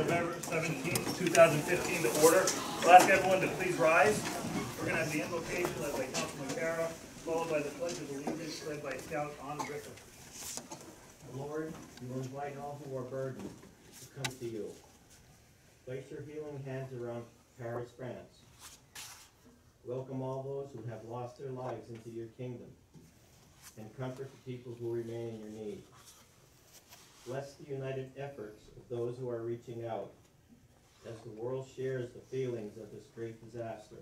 November 17th, 2015 to order. I'll ask everyone to please rise. We're going to have the invocation led by Councilman Cara, followed by the Pledge of Allegiance led by Scout Anna Griffin. Lord, you invite all who are burdened to come to you. Place your healing hands around Paris, France. Welcome all those who have lost their lives into your kingdom, and comfort the people who remain in your need. Bless the united efforts of those who are reaching out as the world shares the feelings of this great disaster.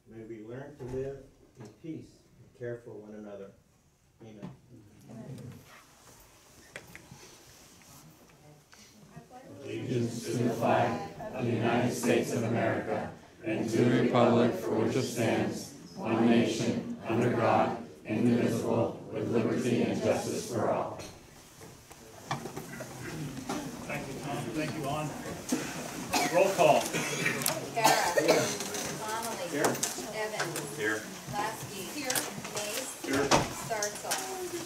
May we learn to live in peace and care for one another. Amen. Allegiance to the flag of the United States of America and to the republic for which it stands, one nation, under God, indivisible, with liberty and justice for all. Thank you, Tom. Thank you, Ann. Roll call. Cara. Here. Connolly. Here. Evans. Here. Lasky. Here. Mace. Here. Startzall.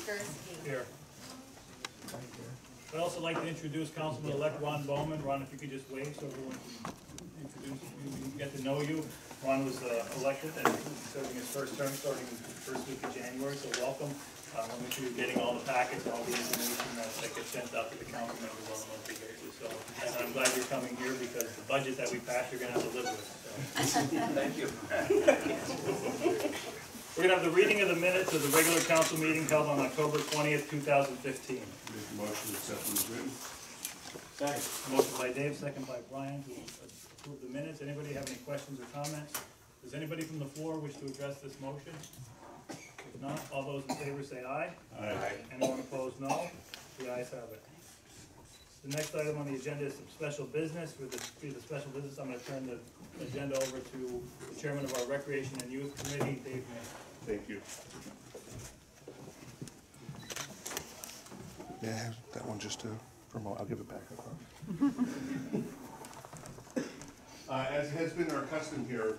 Gursky. Here. I'd also like to introduce Councilman-elect Ron Bowman. Ron, if you could just wave so everyone can introduce you, get to know you. Ron was elected and serving his first term starting the first week of January, so welcome. I'll make sure you're getting all the packets and all the information that gets sent out to the council members on a monthly basis. So, and I'm glad you're coming here because the budget that we passed, you're going to have to live with. So. Thank you. We're going to have the reading of the minutes of the regular council meeting held on October 20th, 2015. Make a motion to accept them as written. Second. Motion by Dave, second by Brian to approve the minutes. Anybody have any questions or comments? Does anybody from the floor wish to address this motion? If not, all those in favor say aye. Aye. Anyone opposed, no. The ayes have it. The next item on the agenda is some special business. For the special business, I'm going to turn the agenda over to the chairman of our Recreation and Youth Committee, Dave May. Thank you. Yeah, that one just to promote. I'll give it back. As has been our custom here,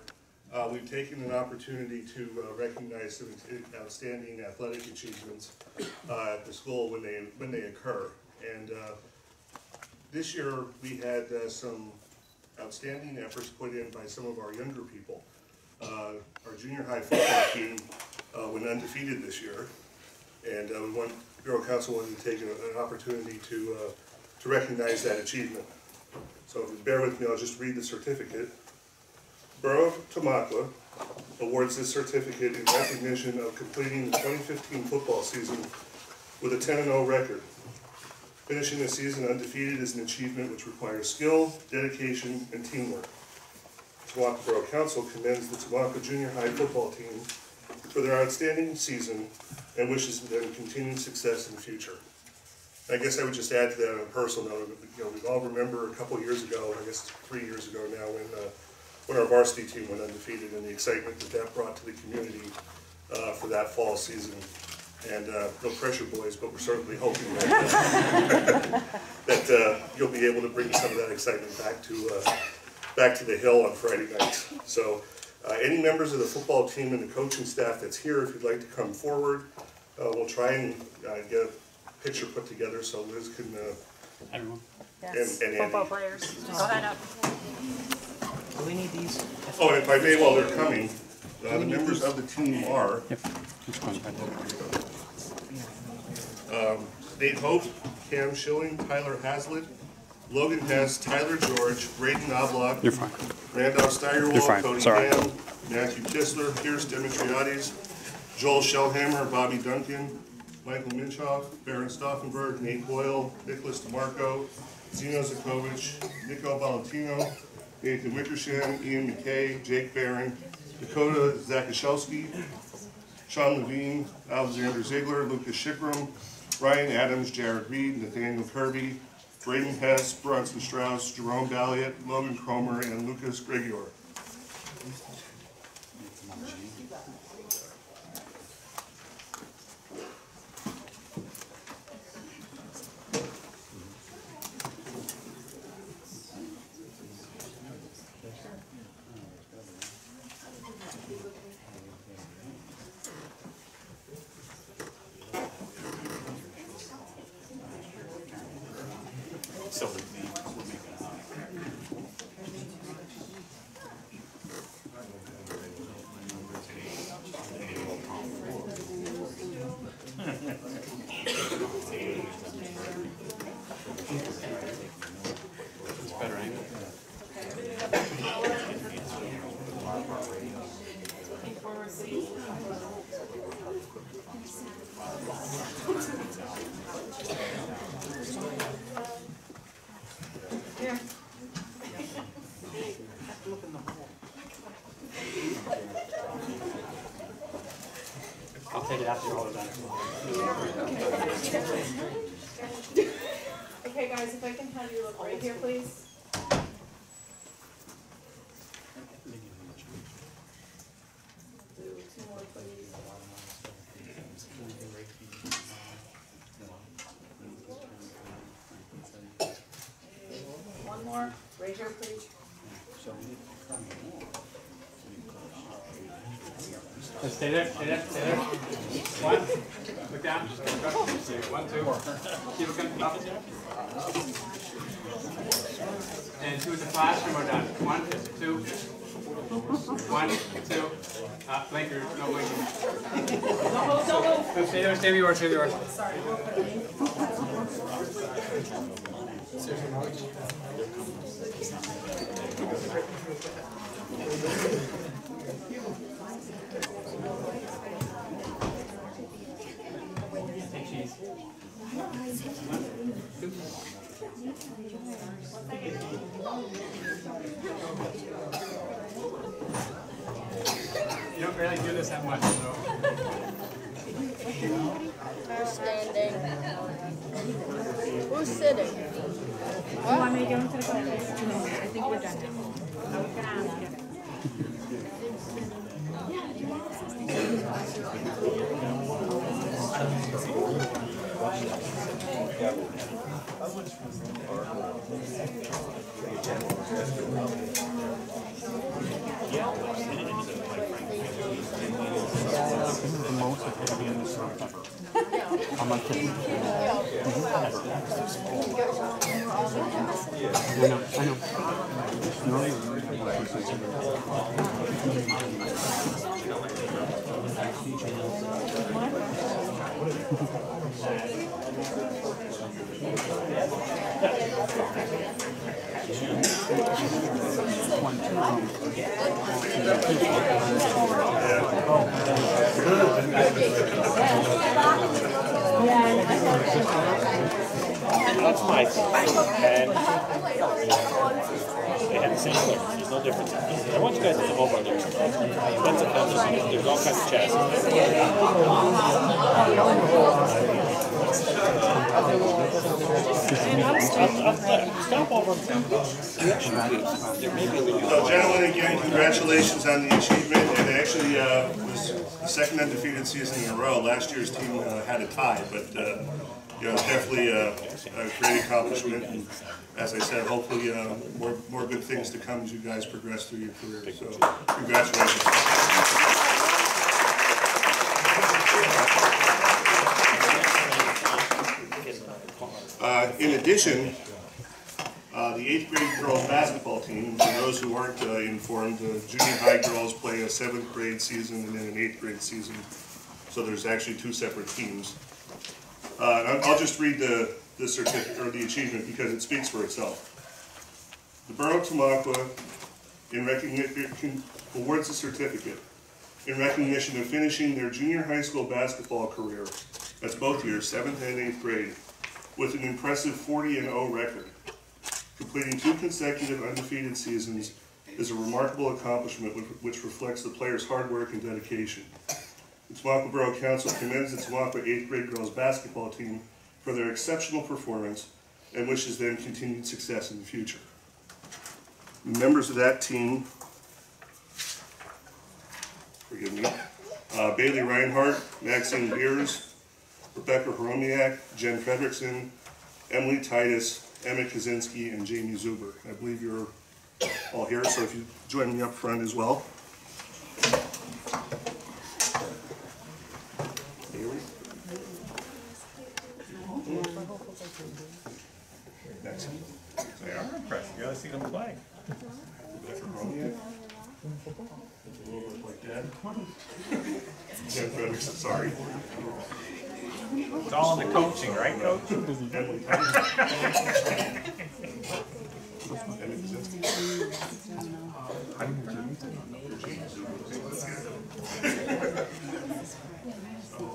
we've taken an opportunity to recognize some outstanding athletic achievements at the school when they occur. And this year we had some outstanding efforts put in by some of our younger people. Our junior high football team went undefeated this year, and Borough Council wanted to take an opportunity to recognize that achievement. So if you bear with me, I'll just read the certificate. Borough of Tamaqua awards this certificate in recognition of completing the 2015 football season with a 10-0 record. Finishing the season undefeated is an achievement which requires skill, dedication, and teamwork. Tamaqua Borough Council commends the Tamaqua Junior High football team for their outstanding season and wishes them continued success in the future. I guess I would just add to that on a personal note. We all remember a couple years ago, I guess 3 years ago now, when our varsity team went undefeated and the excitement that brought to the community for that fall season. And no pressure, boys, but we're certainly hoping that, that you'll be able to bring some of that excitement back to the Hill on Friday nights. So any members of the football team and the coaching staff that's here, if you'd like to come forward, we'll try and get a picture put together so Liz can, everyone. Yes, and football Andy. players. Go ahead up. Do we need these? Oh, and if I may, while they're coming, the members of the team are Yep. Nate Hope, Cam Schilling, Tyler Hazlitt, Logan Hess, Tyler George, Braden Knobloch, You're fine. Randolph Steigerwald, You're fine. Cody Sorry. Ham, Matthew Tisler, Pierce Dimitriades, Joel Shellhammer, Bobby Duncan, Michael Minchoff, Baron Stauffenberg, Nate Boyle, Nicholas DeMarco, Zeno Zakovich, Nico Valentino, Nathan Wickersham, Ian McKay, Jake Barron, Dakota Zakashowski, Sean Levine, Alexander Ziegler, Lucas Schickram, Ryan Adams, Jared Reed, Nathaniel Kirby, Braden Hess, Bronson Strauss, Jerome Balliot, Logan Cromer, and Lucas Gregior. So we'll make you look right here, please? Do two more, please. One more, right here, please. Stay there, stay there, stay there. One, look down. 1, 2. Keep looking up. And 2 is the flash, and we're done. 1, 2. 1, 2. Blinker, no blinking. So stay there, stay where you are, stay where you are. Sorry. Take cheese. 1, 2. You don't really do this that much, so. Who's standing? Who's sitting? You want me to go into the conference? No, I think we're done now. I was gonna ask you. I'm on 50. I know. That's my and they had the same color. There's no difference. I want you guys to come over there. That's a conversation. There's all kinds of chassis. Stop over. So gentlemen, again, congratulations on the achievement. It actually was the second undefeated season in a row. Last year's team had a tie, but you know, it's definitely a great accomplishment. And as I said, hopefully more good things to come as you guys progress through your career. So congratulations. In addition, the 8th grade girls basketball team, for those who aren't informed, the junior high girls play a 7th grade season and then an 8th grade season. So there's actually 2 separate teams. I'll just read the certificate or the achievement because it speaks for itself. The Borough of Tamaqua awards a certificate in recognition of finishing their junior high school basketball career, that's both years, 7th and 8th grade, with an impressive 40-0 record. Completing 2 consecutive undefeated seasons is a remarkable accomplishment which reflects the players' hard work and dedication. The Tamaqua Borough Council commends the Tamaqua 8th grade girls basketball team for their exceptional performance and wishes them continued success in the future. The members of that team, forgive me, Bailey Reinhardt, Maxine Beers, Rebecca Horomiak, Jen Fredrickson, Emily Titus, Emma Kaczynski, and Jamie Zuber. I believe you're all here, so if you join me up front as well. Next. They are impressive. You gotta see them play. Rebecca Horomiak. A little bit like that. Jen Fredrickson, sorry. It's all in the coaching, right, Coach? Emily Titus. Emma Kaczynski.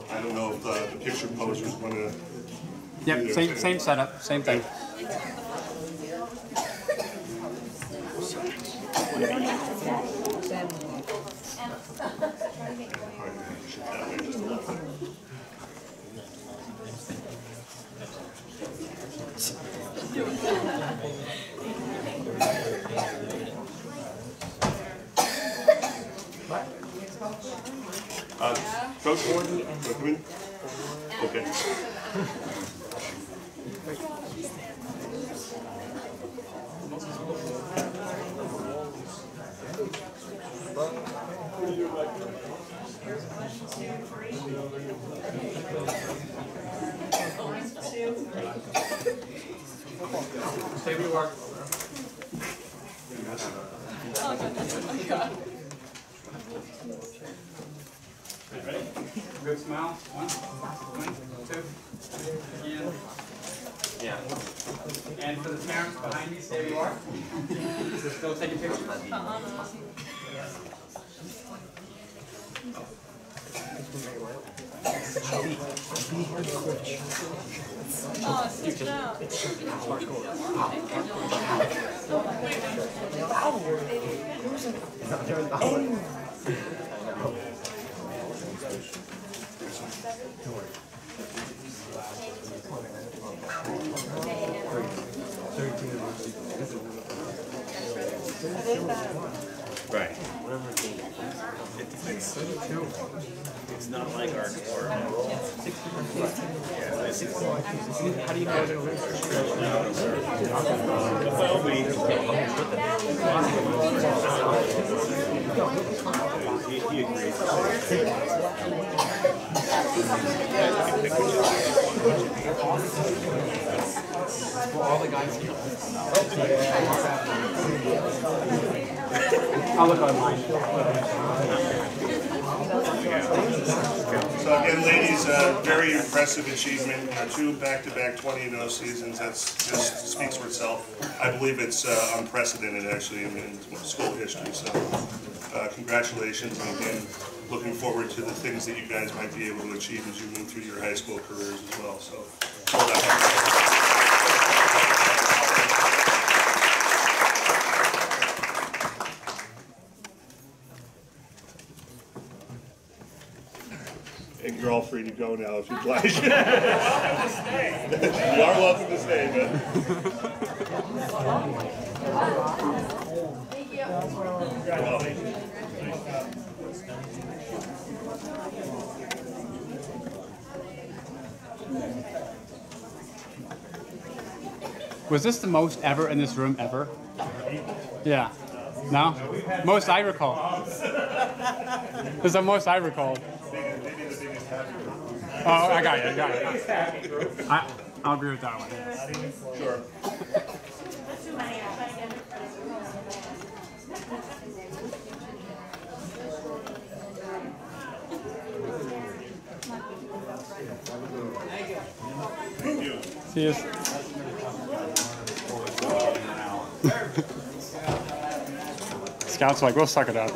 I don't know if the picture posers want to. Yep, same setup, same thing. Coach Gordon, come in. Okay. Stay where you are. Ready? Good smile. One, two, again. Yeah. And for the parents behind you, stay where you are. Still taking pictures? Right. It's not like our how do you know they're well, he agrees. All the guys here. I'll look online. So again, ladies, very impressive achievement. 2 back-to-back 20-0 seasons. That's just speaks for itself. I believe it's unprecedented actually in school history. So congratulations, and again, looking forward to the things that you guys might be able to achieve as you move through your high school careers as well. So well done. And you're all free to go now if you'd like. You are welcome to stay, but. Thank you. Congratulations. Nice job. Was this the most ever in this room ever? Yeah. No? Most I recall. This is the most I recall. Oh, I got it. I'll agree with that one. Sure. Thank you. See you. Scouts are like, we'll suck it up.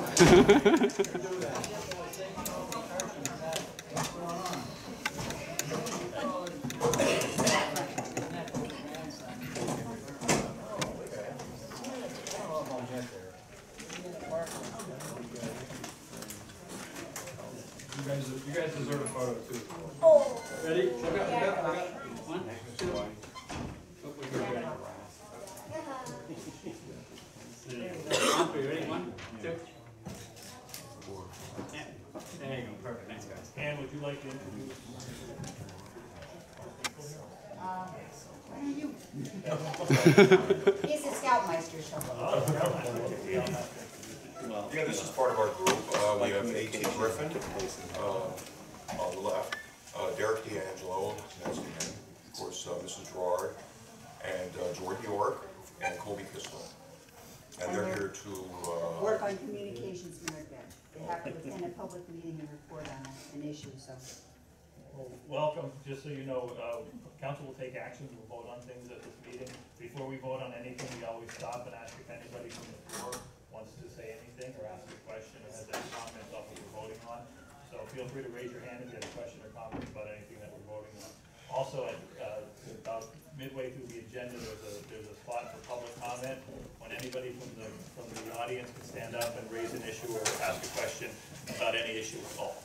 You guys deserve a photo too. Oh. Ready? Look up. 1, 2. On 3, ready? 1, 2. Yeah. There you go, perfect. Thanks, guys. Ann, would you like to introduce? He's a Scoutmeister, so. Yeah, this is part of our group. We have A.T. Griffin on the left, Derek D'Angelo, that's him, of course, Mrs. Gerard, and Jordan York, and Colby Kistel. And they're here to work on communications merit. They have to attend a public meeting and report on an issue, so. Well, welcome. Just so you know, council will take action. We'll vote on things at this meeting. Before we vote on anything, we always stop and ask if anybody from the floor wants to say anything or ask a question or has any comments on what we're voting on. So feel free to raise your hand if you have a question or comment about anything that we're voting on. Also, about midway through the agenda, there's a spot for public comment when anybody from the audience can stand up and raise an issue or ask a question about any issue at all.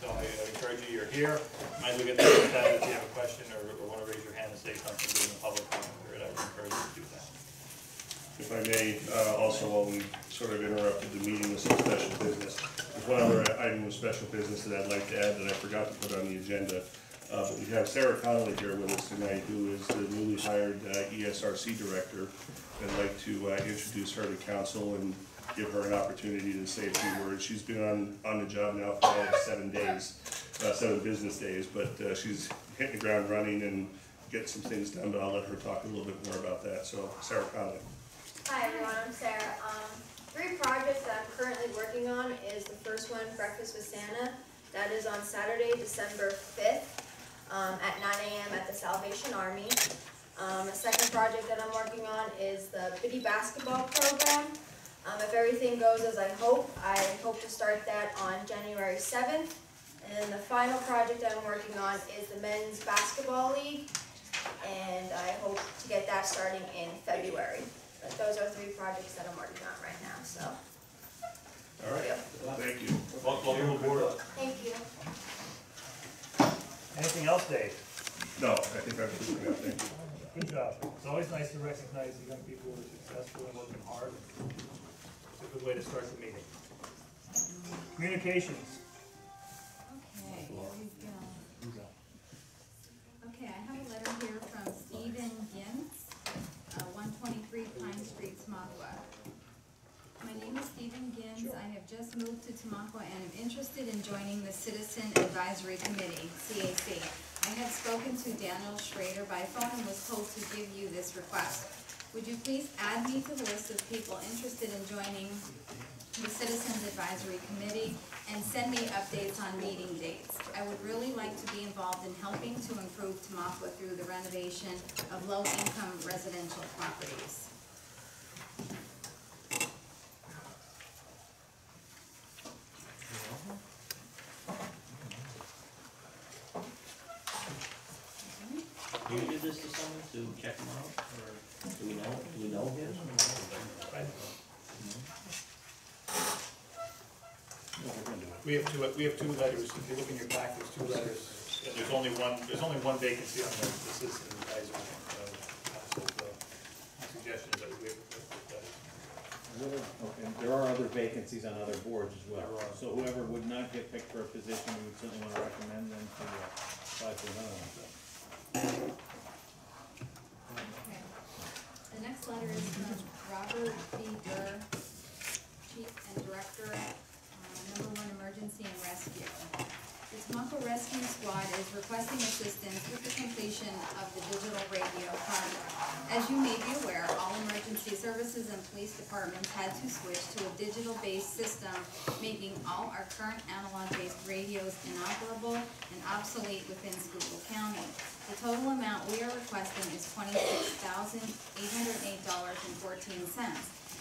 So I encourage you, you're here, might as well get the time if you have a question or want to raise your hand and say something during the public comment period. encourage you to do that. If I may, also, while we sort of interrupted the meeting with some special business, there's one other item of special business that I'd like to add that I forgot to put on the agenda. But we have Sarah Connolly here with us tonight, who is the newly hired ESRC director. I'd like to introduce her to council and give her an opportunity to say a few words. She's been on the job now for all of 7 days, 7 business days, but she's hitting the ground running and getting some things done, but I'll let her talk a little bit more about that. So, Sarah Connolly. Hi everyone, I'm Sarah. 3 projects that I'm currently working on is the first one, Breakfast with Santa. That is on Saturday, December 5th at 9 a.m. at the Salvation Army. The second project that I'm working on is the Biddy basketball program. If everything goes as I hope to start that on January 7th. And the final project that I'm working on is the Men's Basketball League, and I hope to get that starting in February. But those are 3 projects that I'm working on right now, so. All right, thank you. Welcome aboard. Thank you. Anything else, Dave? No, I think that's good enough, thank you. Good job. It's always nice to recognize the young people who are successful and working hard. It's a good way to start the meeting. Communications. Okay, here we go. Okay, I have a letter here from Stephen Gintz, 123 Pine Street, Tamaqua. My name is Stephen Gintz. I have just moved to Tamaqua and am interested in joining the Citizen Advisory Committee, CAC. I had spoken to Daniel Schrader by phone and was told to give you this request. Would you please add me to the list of people interested in joining the Citizens Advisory Committee and send me updates on meeting dates? I would really like to be involved in helping to improve Tamaqua through the renovation of low-income residential properties. Do you give this to someone to check them out, or do we know him? We have two letters. If you look in your pack, there's 2 letters. And there's only one vacancy on the Citizen Advisory Council. My suggestion is that we have Okay, there are other vacancies on other boards as well. So whoever would not get picked for a position, we would certainly want to recommend them to apply for another one. Okay. The next letter is from Robert B. Durr, Chief and Director, number 1 Emergency and Rescue. The Tamaqua Rescue Squad is requesting assistance with the completion of the digital radio project. As you may be aware, all emergency services and police departments had to switch to a digital-based system, making all our current analog-based radios inoperable and obsolete within Schuylkill County. The total amount we are requesting is $26,808.14.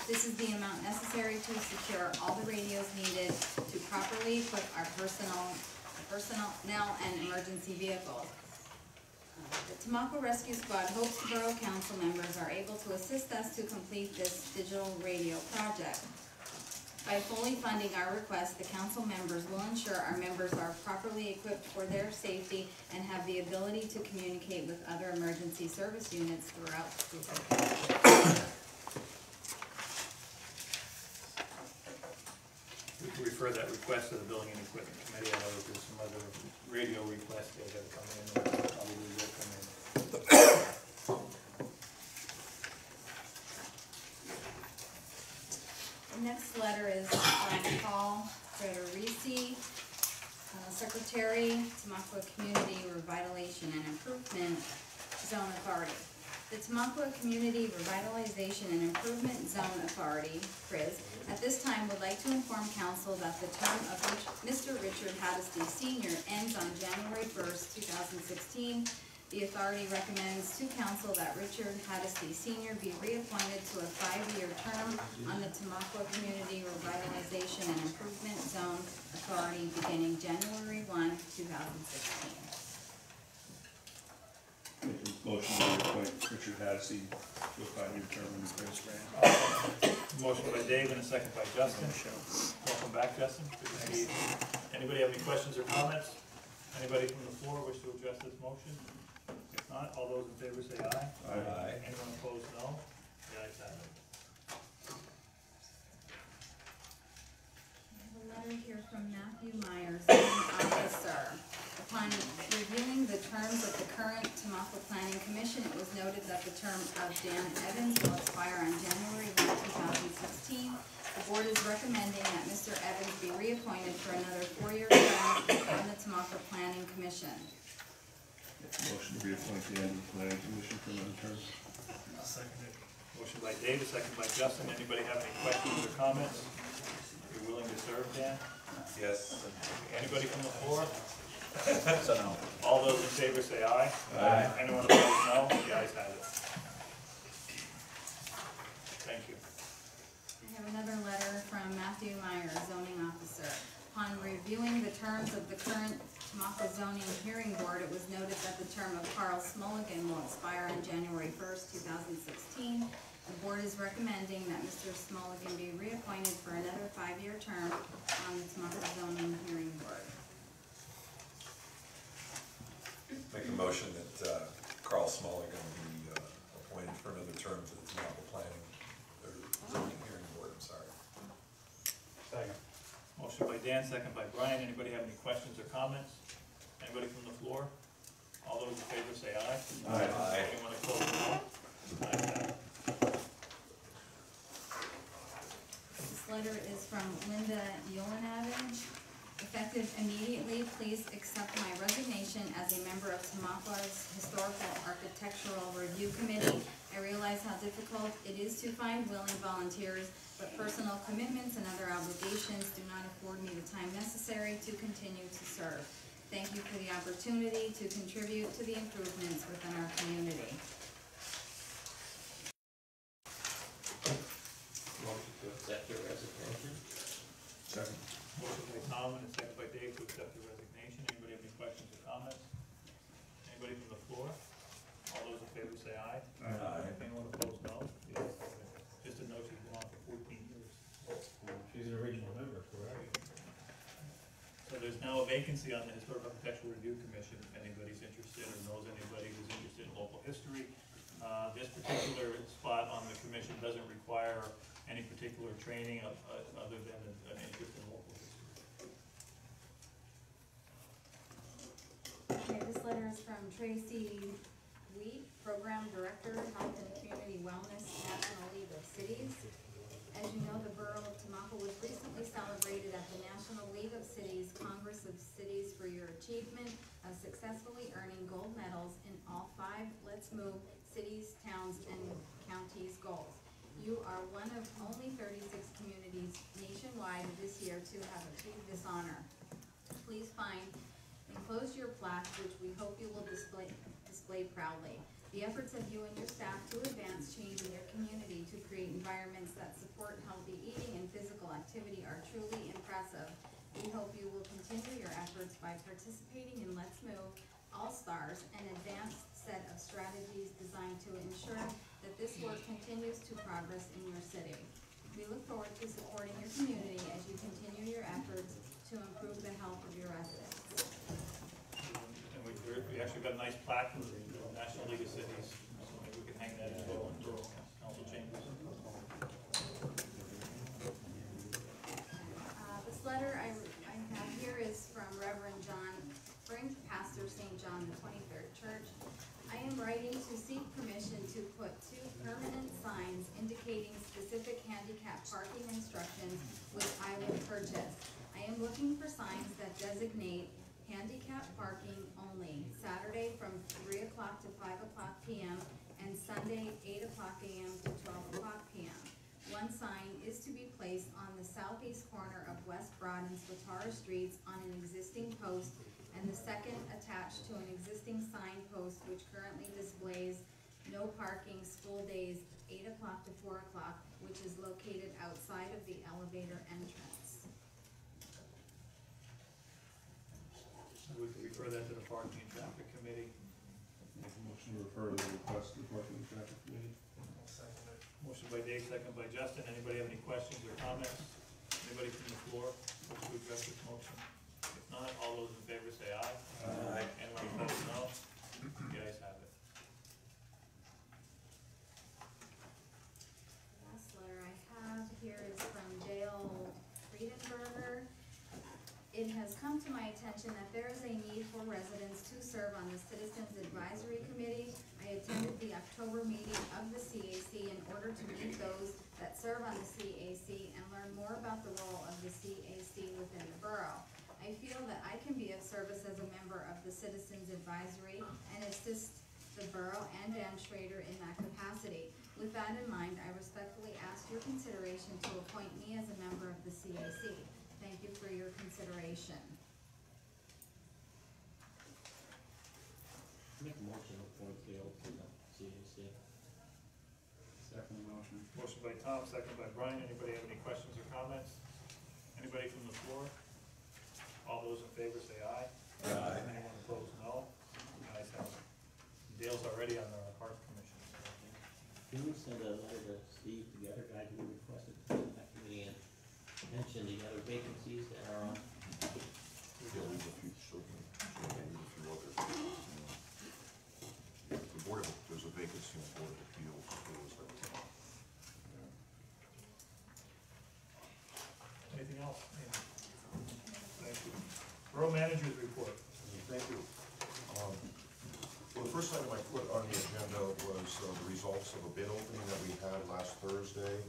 This is the amount necessary to secure all the radios needed to properly equip our personnel and emergency vehicles. The Tamaqua Rescue Squad hopes the Borough Council members are able to assist us to complete this digital radio project. By fully funding our request, the council members will ensure our members are properly equipped for their safety and have the ability to communicate with other emergency service units throughout Schuylkill County. We can refer that request to the Building and Equipment Committee. I know that there's some other radio requests that have come in, or probably will come in. The next letter is from Paul Frederici, Secretary, Tamaqua Community Revitalization and Improvement Zone Authority. The Tamaqua Community Revitalization and Improvement Zone Authority, CRIZ, at this time would like to inform council that the term of Mr. Richard Haddisty Sr. ends on January 1st, 2016. The authority recommends to council that Richard Haddisty Sr. be reappointed to a 5-year term on the Tamaqua Community Revitalization and Improvement Zone Authority beginning January 1, 2016. Motion to reappoint Richard Haddisty to a 5-year term in the Prince Grant. Motion by Dave and a second by Justin. Welcome back, Justin. Good to see you. Anybody have any questions or comments? Anybody from the floor wish to address this motion? If not, not, all those in favor say aye. Aye. Anyone opposed, no. The ayes have it. I have a letter here from Matthew Myers, zoning officer. Upon reviewing the terms of the current Tamaqua Planning Commission, it was noted that the term of Dan Evans will expire on January 1, 2016. The board is recommending that Mr. Evans be reappointed for another 4-year term on the Tamaqua Planning Commission. Motion to reappoint the end of the planning commission for another term. I'll second it. Motion by Dave, second by Justin. Anybody have any questions or comments? You're willing to serve, Dan? Yes. Anybody from the floor? So no. All those in favor say aye. Aye. Anyone opposed, no. The ayes have it. Thank you. I have another letter from Matthew Myers, zoning officer. Upon reviewing the terms of the current Tamaqua zoning hearing board, it was noted that the term of Carl Smulligan will expire on January 1st, 2016. The board is recommending that Mr. Smulligan be reappointed for another 5-year term on the Tamaqua zoning hearing board. Make a motion that Carl Smulligan be appointed for another term to the Tamaqua Planning, or Zoning Hearing Board, I'm sorry. Second. Motion by Dan, second by Brian. Anybody have any questions or comments? Anybody from the floor? All those in favor say aye. Aye. Anyone opposed, no. The ayes have it. This letter is from Linda Yolenavage. Effective immediately, please accept my resignation as a member of Tamaqua's Historical Architectural Review Committee. I realize how difficult it is to find willing volunteers, but personal commitments and other obligations do not afford me the time necessary to continue to serve. Thank you for the opportunity to contribute to the improvements within our community. Motion to accept your resignation. Second. Motion by Tom and a second by Dave to accept the resignation. Anybody have any questions or comments? Anybody from the floor? All those in favor say aye. Aye. Anyone opposed, no. The ayes have it. Just a note, she's been on for 14 years. She's an original member, correct? So there's now a vacancy on the Historic Architectural Review Commission, if anybody's interested or knows anybody who's interested in local history. This particular spot on the commission doesn't require any particular training other than an interest in local history. Okay, this letter is from Tracy Wheat, Program Director, Health and Community Wellness, National League of Cities. As you know, the Borough of Tamaqua was recently celebrated at the National League of Cities Congress of Cities for your achievement of successfully earning gold medals in all 5 Let's Move cities, towns, and counties goals. You are one of only 36 communities nationwide this year to have achieved this honor. Please enclose your plaque, which we hope you will display proudly. The efforts of you and your staff to advance change in your community to create environments that support healthy eating and physical activity are truly impressive. We hope you will continue your efforts by participating in Let's Move All-Stars, an advanced set of strategies designed to ensure that this work continues to progress in your city. We look forward to supporting your community as you continue your efforts to improve the health of your residents. And we actually got a nice plaque from the National League of Cities, so maybe we can hang that in the Borough Council chambers. This letter I have here is from Reverend John Brink, pastor St. John the 23rd Church. I am writing to seek permission to put 2 permanent signs indicating specific handicap parking instructions which I will purchase. I am looking for signs that designate handicap parking only, Saturday from 3 o'clock to 5 o'clock p.m. and Sunday 8 o'clock a.m. to 12 o'clock p.m. One sign is to be placed on the southeast corner of West Broad and Swatara Streets on an existing post, and the second attached to an existing signpost which currently displays no parking school days 8 o'clock to 4 o'clock, which is located outside of the elevator entrance. We could refer that to the Parking and Traffic Committee. Make a motion to refer to the request to the Parking and Traffic Committee. Motion by Dave, second by Justin. Anybody have any questions or comments? Anybody from the floor wish to address this motion? If not, all those in favor say aye. Aye. Anyone opposed, no. The ayes have it. to my attention that there is a need for residents to serve on the Citizens Advisory Committee. I attended the October meeting of the CAC in order to meet those that serve on the CAC and learn more about the role of the CAC within the borough. I feel that I can be of service as a member of the Citizens Advisory and assist the borough and Dan Schrader in that capacity. With that in mind, I respectfully ask your consideration to appoint me as a member of the CAC. Thank you for your consideration. Make a motion to appoint Gail to the CAC. Second motion. Motion by Tom, second by Brian. Anybody have any questions or comments? Anybody from the floor? All those in favor say aye. Aye. Anyone opposed, no. The ayes have it. Dale's already on the Park Commission. Can we send a letter to Steve, the other guy who requested to be on that committee, and mention the other vacancies that are on? Yeah, leave a few, certainly, leave a few others. The board of, there's a vacancy on the Board of Appeals, too, is that? Anything else? Thank you. Borough Manager's Report. Thank you. Well, the first item I put on the agenda was the results of a bid opening that we had last Thursday.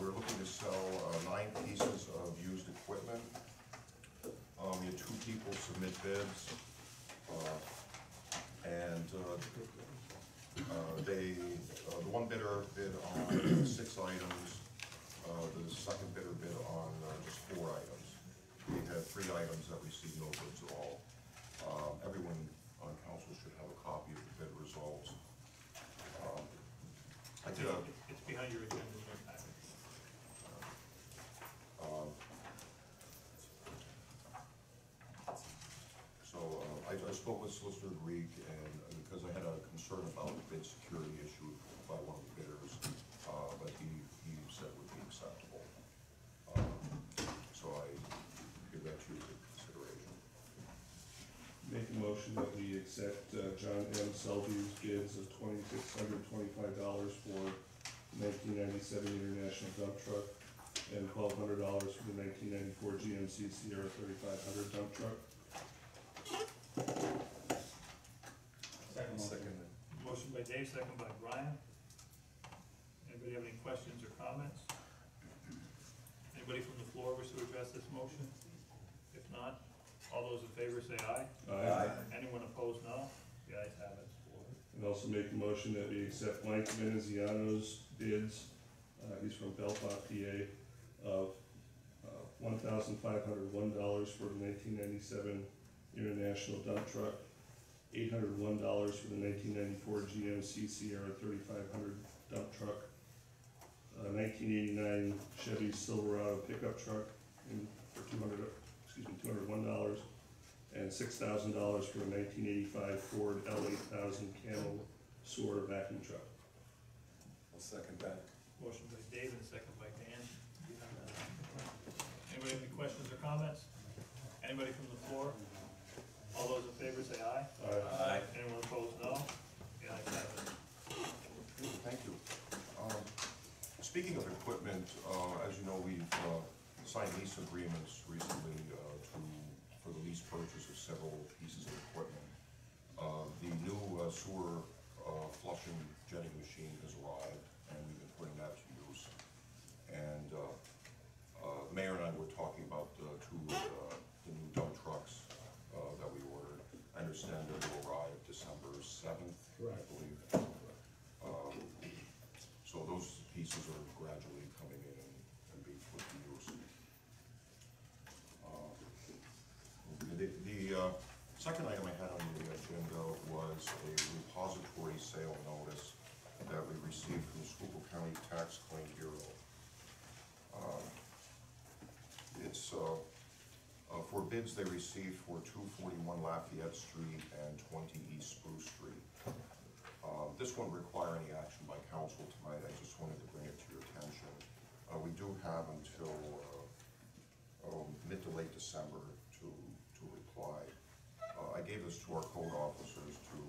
We were looking to sell 9 pieces of used equipment. We had 2 people submit bids, and the one bidder bid on 6 items. The second bidder bid on just 4 items. We had 3 items that received no bids at all. Everyone on council should have a copy of the bid results. I did a... It's behind your agenda in your packet. I spoke with Solicitor Greek, and because I had a concern about the bid security issue by one of the bidders, but he said would be acceptable. So I give that to you for consideration. Make a motion that we accept John M. Selby's bids of $2,625 for 1997 International Dump Truck and $1,200 for the 1994 GMC Sierra 3500 dump truck. Second. Motion by Dave, second by Brian. Anybody have any questions or comments? Anybody from the floor wish to address this motion? If not, all those in favor say aye. Aye. Anyone opposed, no. The ayes have it. And also make a motion that we accept Mike Veneziano's bids, he's from Belpont, PA, of $1,501 for the 1997 International dump truck, $801 for the 1994 GMC Sierra 3500 dump truck, 1989 Chevy Silverado pickup truck for $201, and $6,000 for a 1985 Ford L8000 Camel Soar vacuum truck. I'll second that. Motion by Dave and second by Dan. Anybody have any questions or comments? Anybody from the floor? All those in favor say aye. Aye. Anyone opposed, no. The ayes have it. Thank you. Speaking of equipment, as you know, we've signed lease agreements recently for the lease purchase of several pieces of equipment. The new sewer flushing jetting machine has arrived, and we've been putting that to use. And the mayor and I were talking about 2 of the new dump trucks that we ordered. I understand they will arrive December 7th, I believe. So those pieces are gradually coming in and being put to use. The second item I had on the agenda was a repository sale notice that we received from the Schuylkill County Tax Claim Bureau. It's for bids they received for 241 Lafayette Street and 20 East Spruce Street. This won't require any action by council tonight. I just wanted to bring it to your attention. We do have until mid to late December to reply. I gave this to our code officers to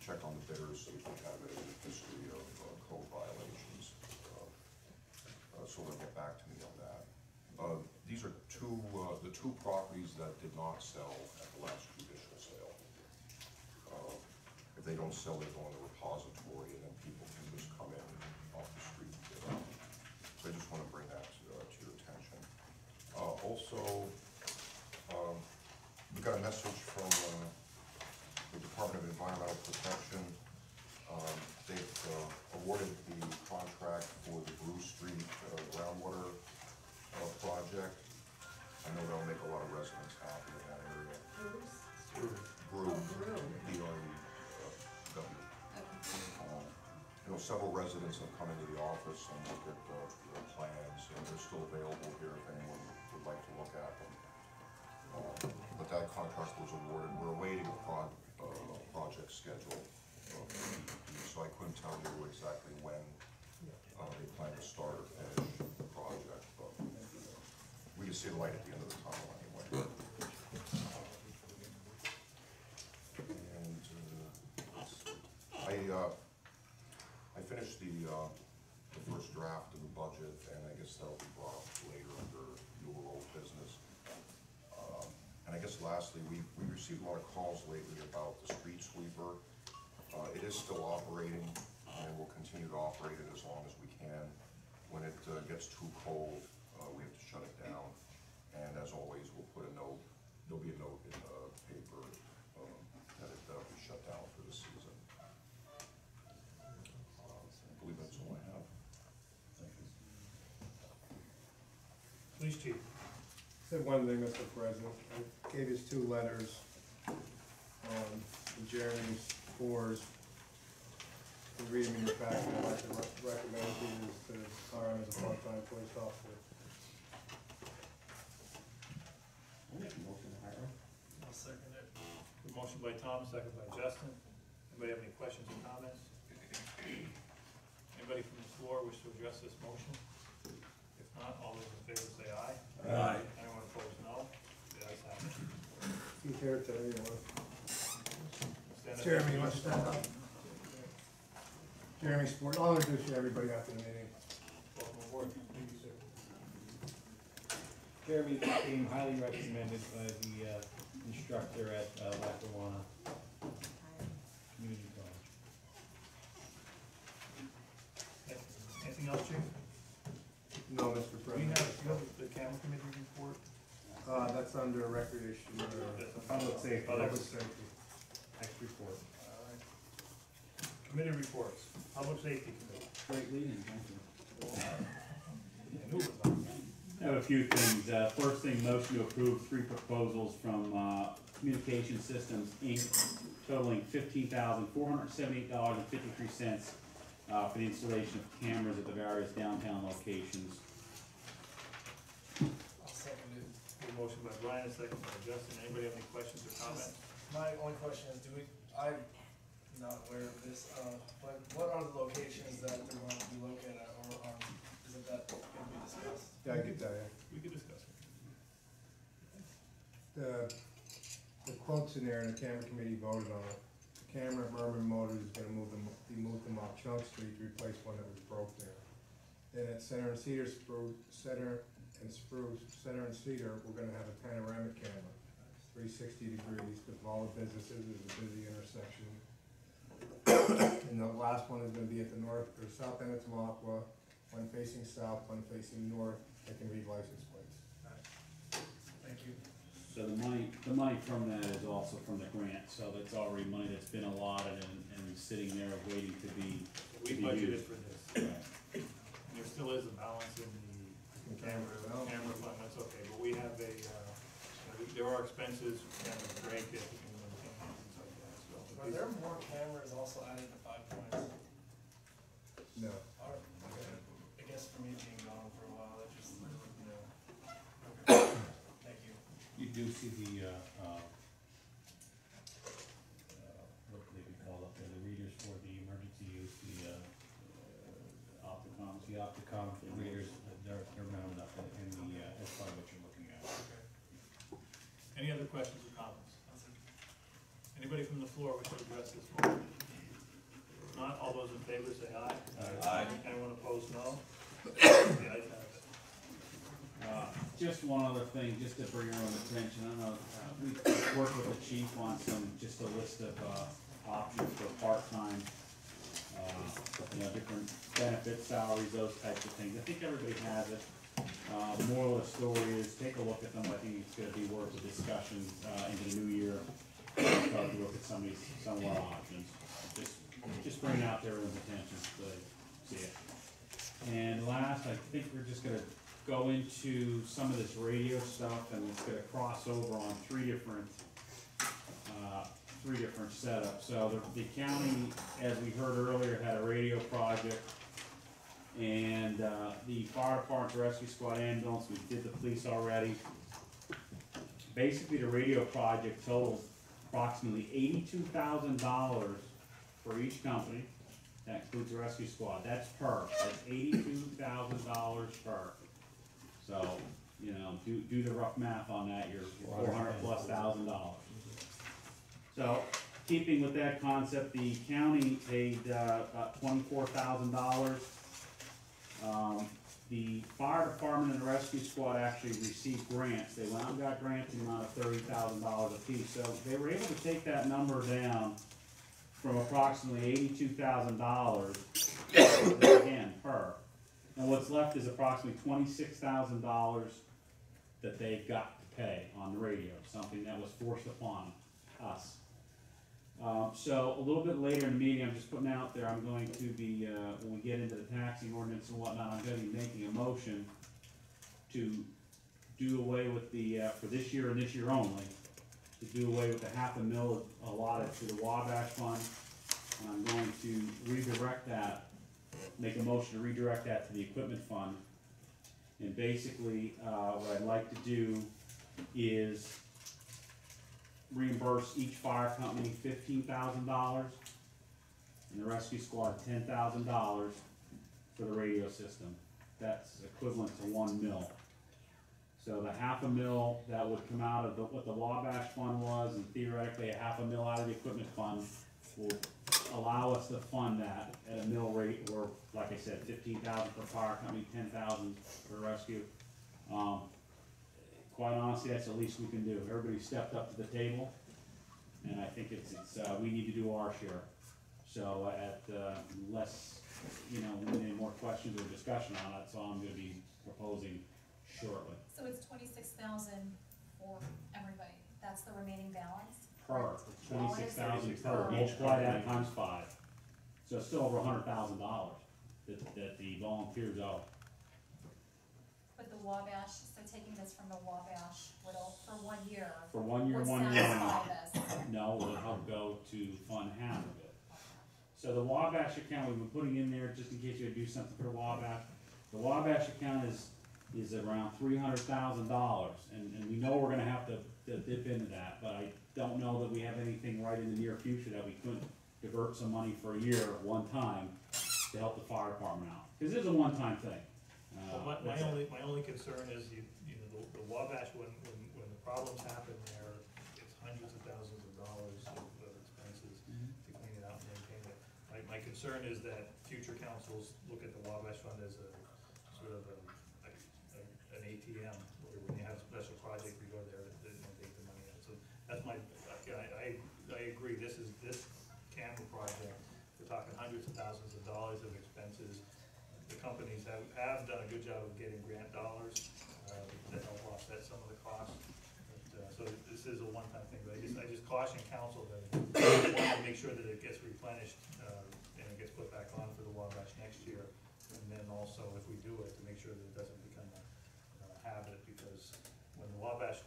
check on the bidders, see if we have any history of code violations. So they'll get back to me on that. These are 2, the two properties that did not sell at the last judicial sale. If they don't sell, they go in the repository, and then people can just come in off the street and get them. So I just want to bring that to your attention. Also, we got a message from the Department of Environmental Protection. They've awarded the contract for the Borough Street groundwater project. I know that'll make a lot of residents happy in that area. Borough, B-R-E-W. Several residents have come into the office and looked at the plans, and they're still available here if anyone would like to look at them. But that contract was awarded. We're awaiting a project schedule, so I couldn't tell you exactly when they plan to start or finish the project, but we can see the light at the end of the tunnel anyway. And I finished the first draft of the budget, and I guess that'll be brought up later under your old business. And I guess lastly, we received a lot of calls lately about the street sweeper. It is still operating, and we'll continue to operate it as long as we can. When it gets too cold, we have to shut it down. And as always, we'll put a note, there'll be a note in the paper that it'll be shut down for the season. I believe that's all I have. Thank you. Police chief. Said one thing, Mr. President. I gave you 2 letters on Jeremy Spores. You can read them in your packet. I'd like to recommend these to hire him as a part-time police officer. I'll make a motion to hire him. I'll second it. A motion by Tom, second by Justin. Anybody have any questions or comments? Anybody from the floor wish to address this motion? If not, all those in favor say aye. Aye. Anyone opposed, no. The ayes have it. He's here today, you want? Stand up. Jeremy, you want to stand up? Jeremy Spores, I'll introduce you to everybody after the meeting. Welcome aboard. Thank you, sir. Jeremy became highly recommended by the instructor at Lackawanna Community College. Anything else, chief? No, Mr. Do we President. have the camera committee report? That's under recreation, Public safety. Public safety. Next report. All right. Committee reports. Public safety committee. Great leading, thank you. I knew it was on. I have a few things. First thing, motion to approve 3 proposals from Communication Systems, Inc., totaling $15,478.53 for the installation of cameras at the various downtown locations. I'll second it. A motion by Brian, a second by Justin. Anybody have any questions or comments? My only question is, I'm not aware of this, but what are the locations that they're going to be located at, or is it that going to be discussed? Yeah, I can tell you. We could discuss it. The quotes in there, and the camera committee voted on it. The camera at Merman Motors is gonna be moved them off Chunk Street to replace one that was broke there. Then at Center and Cedar, Center and Cedar, we're gonna have a panoramic camera, 360 degrees, because of all the businesses, it's a busy intersection. And the last one is gonna be at the north, or south end of Tamaqua, one facing south, one facing north, they can read license plates. Thank you. So the money from that is also from the grant, so that's already money that's been allotted and sitting there waiting to be We budgeted used. for this. Right. There still is a balance in the camera fund, that's okay, but we have there are expenses, camera break it, and things like that, so. Are there more cameras also added to 5 Points? No. Okay. I guess for me being gone for a while, that just, okay. Thank you. You do see the, what do they be called up there, the readers for the emergency use, the Opticom readers, they're mounted up in the, as part of what you're looking at. Any other questions or comments? Anybody from the floor wish to address this motion? If not, all those in favor say aye. Aye. Anyone opposed, no. The ayes have it. just one other thing, just to bring your own attention, I don't know, we worked with the chief on just a list of, options for part-time, different benefits, salaries, those types of things. I think everybody has it. Moral of the story is, take a look at them. I think it's gonna be worth a discussion, into the new year. Start to look at some of our options. Just bring it out there with attention, so they see it. And last, I think we're just gonna go into some of this radio stuff, and it's gonna cross over on three different setups. So the county, as we heard earlier, had a radio project, and the fire department, rescue squad, ambulance, we did the police already. Basically, the radio project totals approximately $82,000 for each company. That includes the rescue squad. That's $82,000 per. So, do the rough math on that. You're $400,000+. So, keeping with that concept, the county paid about $24,000. The fire department and the rescue squad actually received grants. They went out and got grants in the amount of $30,000 apiece. So they were able to take that number down from approximately $82,000 again per. And what's left is approximately $26,000 that they've got to pay on the radio, something that was forced upon us. So a little bit later in the meeting, I'm just putting out there, I'm going to be, when we get into the taxing ordinance and whatnot, I'm going to be making a motion to do away with the, for this year and this year only, to do away with the $500,000 allotted to the Wabash Fund. And I'm going to redirect that, make a motion to redirect that to the Equipment Fund. And basically, what I'd like to do is reimburse each fire company $15,000 and the rescue squad $10,000 for the radio system. That's equivalent to $1 million. So the $500,000 that would come out of what the Wabash Fund was, and theoretically $500,000 out of the Equipment Fund, will allow us to fund that at a mill rate, or like I said, $15,000 per fire company, $10,000 for rescue. Quite honestly, that's the least we can do. Everybody stepped up to the table, and I think we need to do our share. So unless, any more questions or discussion on it, that's all I'm gonna be proposing shortly. So it's 26,000 for everybody, that's the remaining balance? Per, 26,000 per, multiply that times 5. So it's still over $100,000 that the volunteers owe. But the Wabash, so taking this from the Wabash, for 1 year. For 1 year, would 1 year. satisfy this. No, it'll help go to fund half of it. So the Wabash account, we've been putting in there just in case you do something for the Wabash. The Wabash account is around $300,000, and we know we're gonna have to dip into that, but I don't know that we have anything right in the near future that we couldn't divert some money for a year at one time to help the fire department out, because it's a one-time thing. Well, my only concern is, the Wabash, when the problems happen there, it's hundreds of thousands of dollars of expenses to clean it out and maintain it. My concern is that future councils look at the Wabash Fund as a sort of an ATM, where when you have a special project, we go there and take the money out. So that's I agree, this camera project, we're talking hundreds of thousands of dollars of expenses. The companies have done a good job of getting grant dollars to help offset some of the costs. But, so this is a one-time thing, but I just caution council that we want to make sure that it gets replenished and it gets put back on for the Wabash next year. And then also, if we do it, to make sure that it doesn't become a habit, because when the Wabash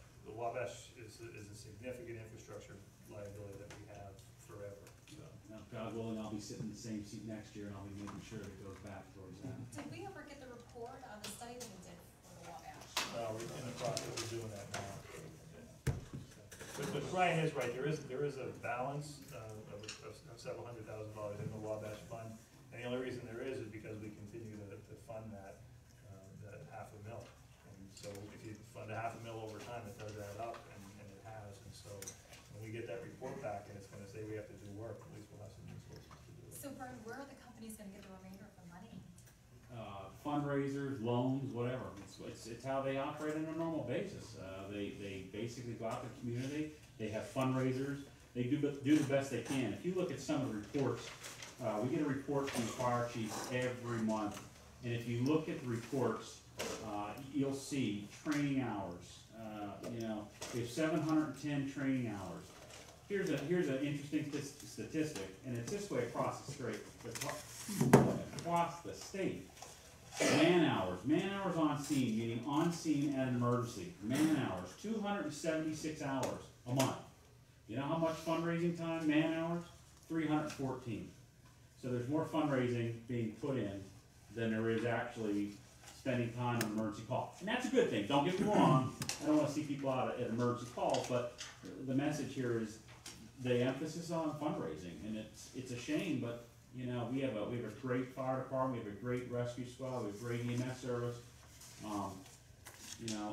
is a significant infrastructure liability that we have forever. So. Now, God willing, I'll be sitting in the same seat next year, and I'll be making sure it goes back towards that. Did we ever get the report on the study that we did for the Wabash? We're in the process of doing that now. But Brian is right, there is a balance of several $100,000 in the Wabash Fund, and the only reason there is because we continue to fund that $500,000. And so if you fund $500,000 over time, it does add up, and it has. And so when we get that report back and it's gonna say we have to do work, at least we'll have some resources to do it. So Brian, where are the companies gonna get the remainder of the money? fundraisers, loans, whatever. It's how they operate on a normal basis. They basically go out to the community, they have fundraisers, they do the best they can. If you look at some of the reports, we get a report from the fire chief every month, and if you look at the reports, you'll see training hours. We have 710 training hours. Here's an interesting statistic, and it's this way across the state. Man hours on scene, meaning on scene at an emergency. Man hours, 276 hours a month. You know how much fundraising time, man hours? 314. So there's more fundraising being put in than there is actually spending time on emergency calls. And that's a good thing, don't get me wrong. I don't want to see people out at emergency calls, but the message here is the emphasis on fundraising, and it's a shame, but we have a great fire department, we have a great rescue squad, we have great EMS service.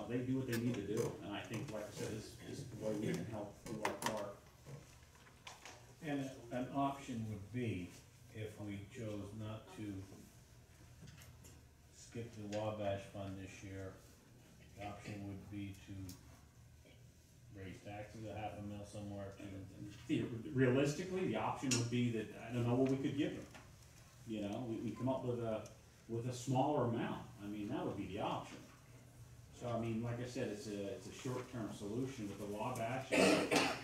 They do what they need to do, and I think, like I said, this is the way we can help do our part. And an option would be, if we chose not to skip the Wabash Fund this year, the option would be to raise taxes $500,000 somewhere to. Realistically, the option would be that, I don't know what we could give them. We come up with a smaller amount. I mean, that would be the option. So, I mean, like I said, it's a short-term solution with the Wabash.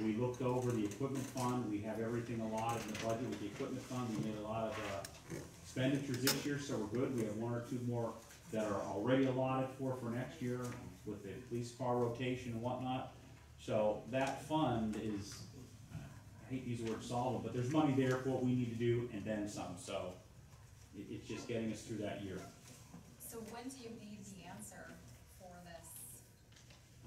We looked over the equipment fund. We have everything allotted in the budget with the equipment fund. We made a lot of expenditures this year, so we're good. We have 1 or 2 more that are already allotted for next year with the police car rotation and whatnot. So that fund is, I hate to use the word solid, but there's money there for what we need to do and then some. So it's just getting us through that year. So when do you need the answer for this?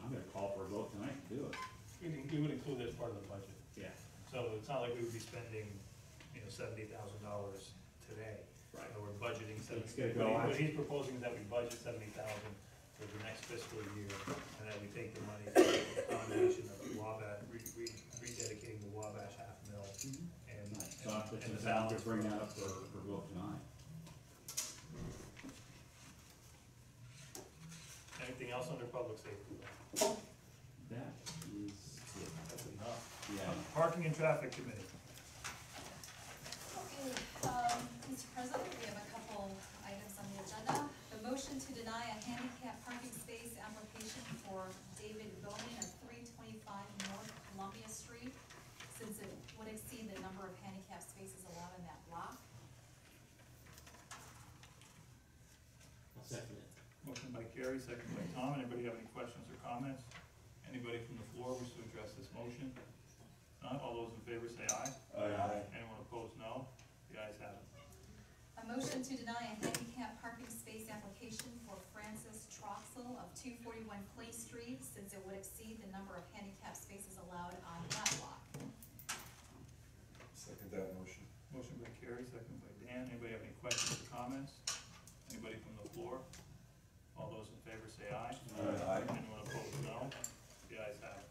I'm gonna call for a vote tonight to do it. We would include it as part of the budget. Yeah. So it's not like we would be spending, $70,000 today. Right. We're budgeting It's $70,000. gonna go out. What he's proposing is that we budget $70,000 for the next fiscal year, and then we take the money for the combination of the Wabash, rededicating the Wabash $500,000 and So I'm and the to balance. bring that up for vote tonight. Anything else under public safety? That is it. That's enough. Yeah. Parking and Traffic Committee. Okay, Mr. President, we have a couple items on the agenda. The motion to deny a handicap parking space application for David Bowman of 325 North Columbia Street, since it would exceed the number of handicap spaces allowed in that block. I'll second it. Motion by Carrie, second by Tom. Anybody have any questions or comments? Anybody from the floor wish to address this motion? None? All those in favor say aye. Aye. Anyone opposed, no. The ayes have it. A motion to deny a handicap parking space application for Francis Troxel of 241 Clay Street, since it would exceed the number of handicap spaces allowed on that block. Second that motion. Motion by Carrie, second by Dan. Anybody have any questions or comments? Anybody from the floor? All those in favor say aye. Aye. Anyone opposed, no. The ayes have it.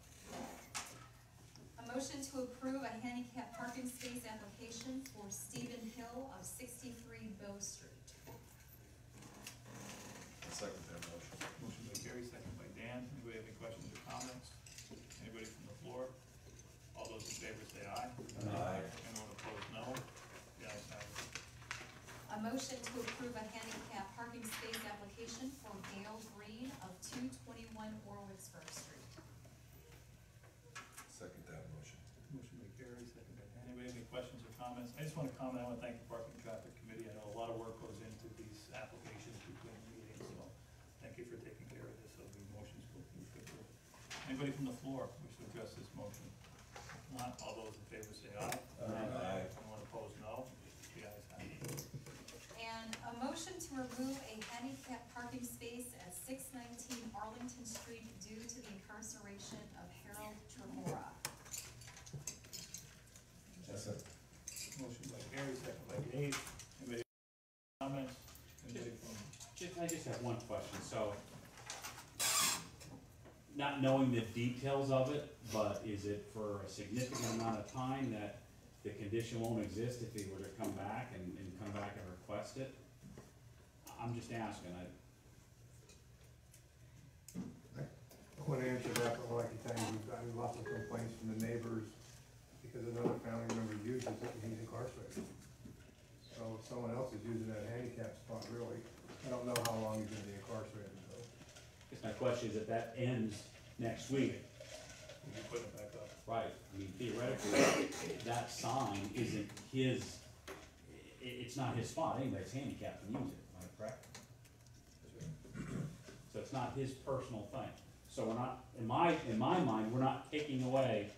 A motion to approve a handicap parking space application for Stephen Hill of 63 Bow Street. Second that motion. Motion by Carrie, second by Dan. Anybody have any questions or comments? Anybody from the floor? All those in favor say aye. Aye. Anyone opposed, no. The ayes have it. A motion to approve a handicap parking space application for Gail Green of 221 Orwicksburg Street. Second that motion. Motion by Carrie, second by Dan. Anybody have any questions or comments? I just want to comment, I want to thank the Parking and Traffic Committee. I know a lot of work goes into these applications between meetings, so thank you for taking care of this, so the motions go through quickly. Anybody from the floor wish to address this motion? Not, all those in favor say aye. Aye. Anyone opposed, no. The ayes have it. And a motion to remove a handicap parking space at 619 Arlington Street due to the incarceration of Harold Tremora. Second. Motion by Gary, second by Dave. Anybody have comments? Anybody from? I just have one question. So, not knowing the details of it, but is it for a significant amount of time that the condition won't exist if he were to come back and come back and request it? I'm just asking, I want to answer that, but all I can tell you, we've gotten lots of complaints from the neighbors because another family member uses it and he's incarcerated. So if someone else is using that handicap spot, really, I don't know how long he's gonna be incarcerated, so. guess my question is if that ends next week, You put it back up. right, I mean theoretically, that sign isn't his, it's not his spot, anybody's handicapped can use it, am I correct? So it's not his personal thing. So we're not, in my mind, we're not taking away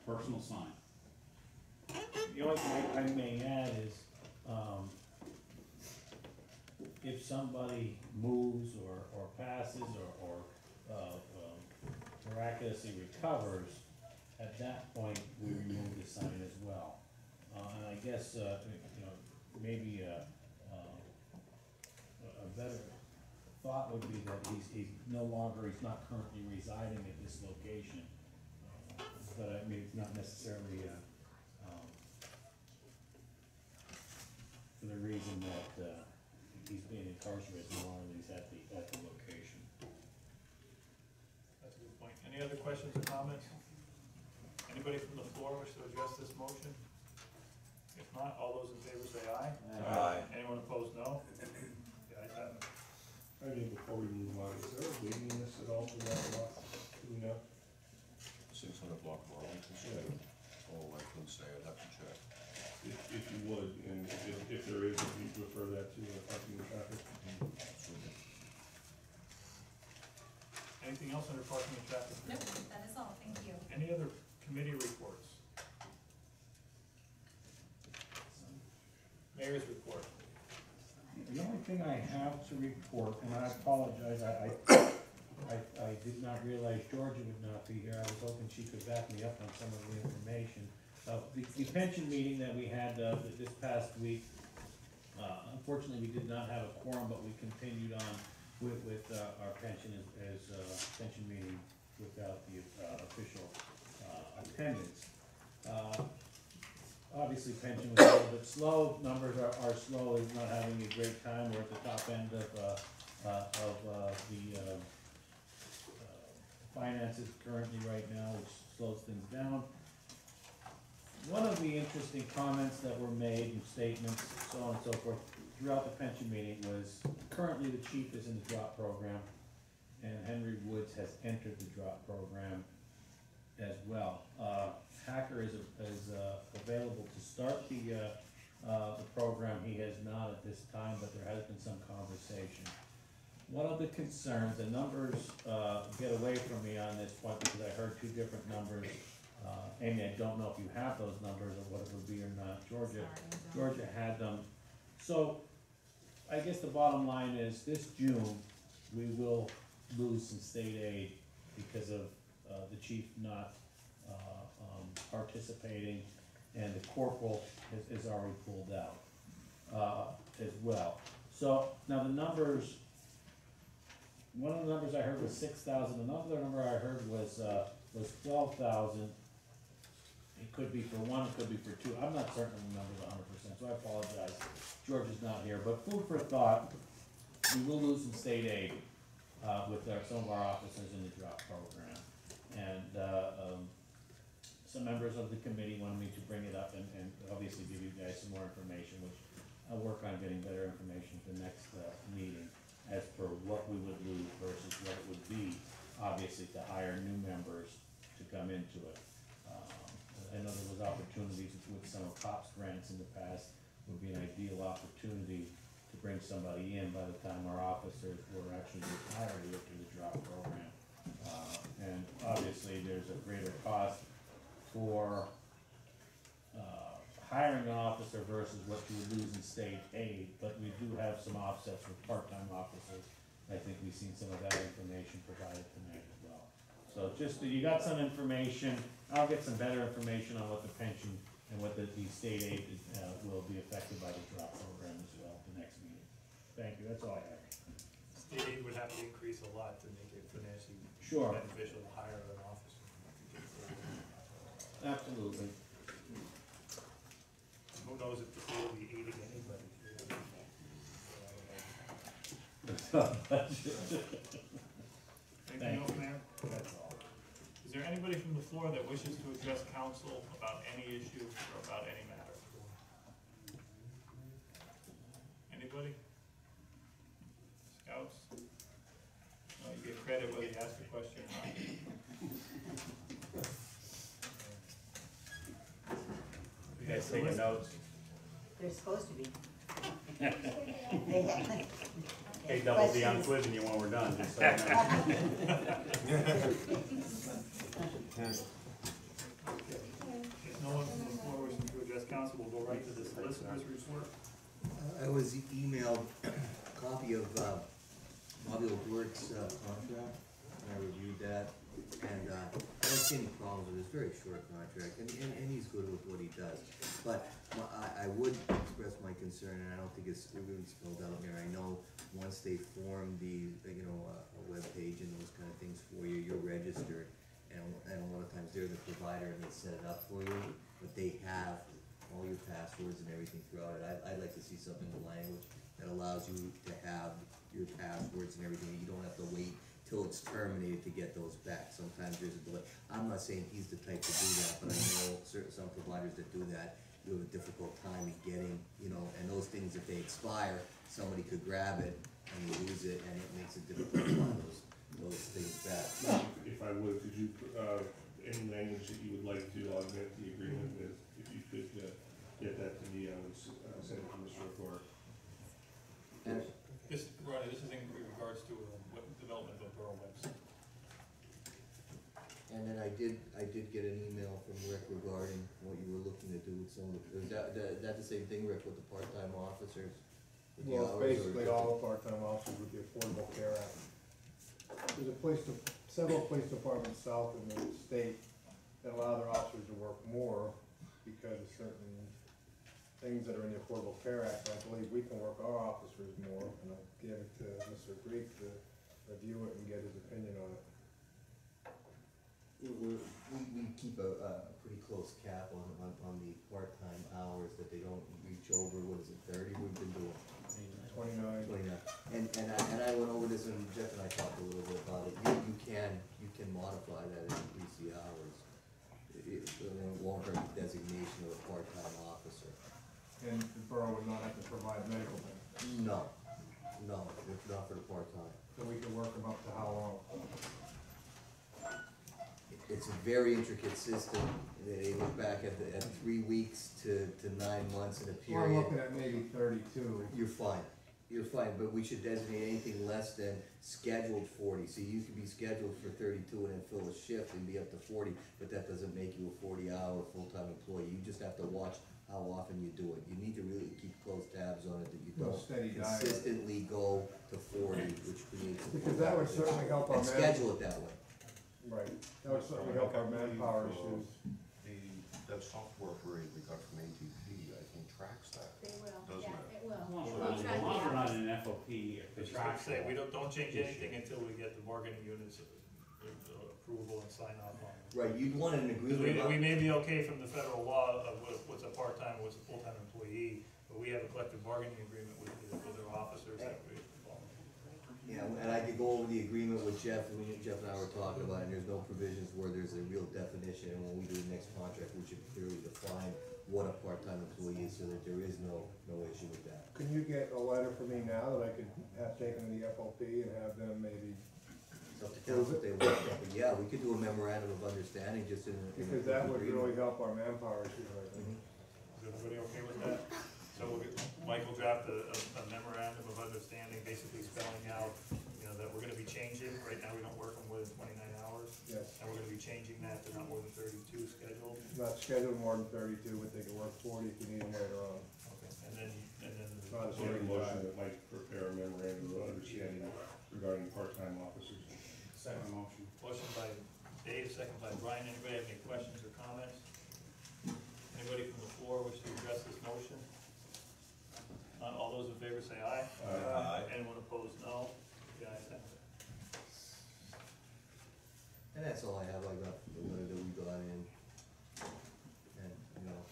personal sign. The only thing I may add is, if somebody moves or passes or miraculously recovers, at that point, we remove the sign as well. And I guess, maybe a better thought would be that he's not currently residing at this location. But I mean, it's not necessarily, for the reason that, he's being incarcerated no longer than he's at the location. That's a good point. Any other questions or comments? Anybody from the floor wish to address this motion? If not, all those in favor say aye. Aye. Anyone opposed, no? The ayes have it. I mean, before we move on, is there a waiting list at all for that lot? Do we know? 600 block of Arlington Street. Oh, I couldn't say, I'd have to check. If you would, and if there is, if you refer that to parking and traffic. Anything else under parking and traffic? Nope, that is all, thank you. Any other committee reports? Mayor's report. The only thing I have to report, and I apologize, I did not realize Georgia would not be here. I was hoping she could back me up on some of the information. The pension meeting that we had this past week, unfortunately, we did not have a quorum, but we continued on with our pension pension meeting without the official attendance. Obviously, pension was a little bit slow. Numbers are slow. He's not having a great time. We're at the top end of the finances currently right now, which slows things down. One of the interesting comments that were made and statements, so on and so forth, throughout the pension meeting was currently the chief is in the drop program, and Henry Woods has entered the drop program as well. Hacker is available to start the program. He has not at this time, but there has been some conversation. One of the concerns, the numbers get away from me on this point because I heard two different numbers. Amy, I don't know if you have those numbers or what it would be or not. Georgia had them. So I guess the bottom line is this June, we will lose some state aid because of the chief not participating, and the corporal is already pulled out as well. So now the numbers, one of the numbers I heard was 6,000. Another number I heard was 12,000. It could be for one, it could be for two. I'm not certain of the numbers 100%, so I apologize. George is not here, but food for thought. We will lose some state aid with some of our officers in the drop program, and some members of the committee wanted me to bring it up and obviously give you guys some more information, which I'll work on getting better information for the next meeting as per what we would lose versus what it would be, obviously, to hire new members to come into it. I know there was opportunities with some of COPS grants in the past. Would be an ideal opportunity to bring somebody in by the time our officers were actually retired after the drop program. And obviously, there's a greater cost for hiring an officer versus what you would lose in state aid, but we do have some offsets with part-time officers. I think we've seen some of that information provided tonight as well. So just, you got some information. I'll get some better information on what the pension and what the state aid will be affected by the drop program as well at the next meeting. Thank you, that's all I have. State aid would have to increase a lot to make it financially beneficial to hire an officer. Absolutely. Who knows if the state will be aiding anybody? Anything else, Mayor? That's all. Is there anybody from the floor that wishes to address council about any issue or about any matter? Anybody? Scouts? No, you get credit whether you ask a question or not. You guys taking notes? They're supposed to be. They have. Hey, double D, I'm quizzing you when we're done, just so you know. If no one from the floor wishing to address council, we'll go right to the solicitor's report. I was emailed a copy of Bobby O'Rourke's contract, and I reviewed that, and I don't see any problems with it. It's a very short contract, and he's good with what he does. But I would express my concern, and I don't think it's really spelled out here. I know once they form the, a webpage and those kind of things for you, you're registered, and a lot of times they're the provider and they set it up for you, but they have all your passwords and everything throughout it. I'd like to see something in the language that allows you to have your passwords and everything. You don't have to wait till it's terminated to get those back. Sometimes there's a delay. I'm not saying he's the type to do that, but I know some providers that do that, you have a difficult time getting, and those things, if they expire, somebody could grab it and you lose it, and it makes it difficult to find those things back. If I would, could you, any language that you would like to augment the agreement with, if you could get that to me, I would send it to Mr. O'Rourke. Ronnie, this is in regards to development of a borough website. And then I did get an email from Rick regarding what you were looking to do with some of the, is that the same thing, Rick, with the part-time officers? With the Well, hours, or basically all the part-time officers with the Affordable Care Act. There's several police departments south in the state that allow their officers to work more because of certain things that are in the Affordable Care Act. I believe we can work our officers more, and I'll give it to Mr. Greek to review it and get his opinion on it. we keep a pretty close cap on the part-time hours that they don't reach over, what is it, 30 we've been doing? 29. 29. And I went over this, and Jeff and I talked a little bit about it. You can modify that and increase the hours. It won't hurt the designation of a part-time officer. And the borough would not have to provide medical benefits. No, it's not for the part-time. So we could work them up to how long? It's a very intricate system. They look back at 3 weeks to 9 months in a Well, I'm period. looking at maybe 32. You're fine, but we should designate anything less than scheduled 40. So you could be scheduled for 32 and then fill a shift and be up to 40, but that doesn't make you a 40-hour full-time employee. You just have to watch how often you do it. You need to really keep close tabs on it, that you No don't steady diet. consistently go to 40, which creates. Because that would certainly help our And schedule it that way. Right, that would certainly help our manpower issues. That software upgrade we got from ATP, I think, tracks that, They will, doesn't yeah, it? it will. Well, It will track as long as the we're not hours. in an FOP, I was just gonna say, we contractual. don't change anything until we get the bargaining units approval and sign off on it. Right, you'd want an Because agreement. we may be okay from the federal law of what's a part-time, what's a full-time employee, but we have a collective bargaining agreement with our officers that we. Yeah, and I could go over the agreement with Jeff, and Jeff and I were talking about it, and there's no provisions where there's a real definition, and when we do the next contract, we should clearly define what a part-time employee is, so that there is no issue with that. Can you get a letter from me now that I could have taken to the FOP and have them maybe, It's up to council if they want, but yeah, we could do a memorandum of understanding just in. because that would really help our manpower issues, I think. Is everybody okay with that? So Mike will draft a memorandum of understanding, basically spelling out, that we're gonna be changing. Right now, we don't work them with 29 hours. Yes. And we're gonna be changing that to not more than 32 scheduled. Not scheduled more than 32, but they can work 40 if you need them later on. Okay, and then. Not So make a motion that Mike prepare a memorandum of understanding regarding part-time officers. Second motion. Motion by Dave, second by Brian. Anybody have any questions or comments? Anybody from the floor wish to address this motion? All those in favor say aye. Aye. Anyone opposed, no. The ayes have it. And that's all I have. I got the letter that we got in, and,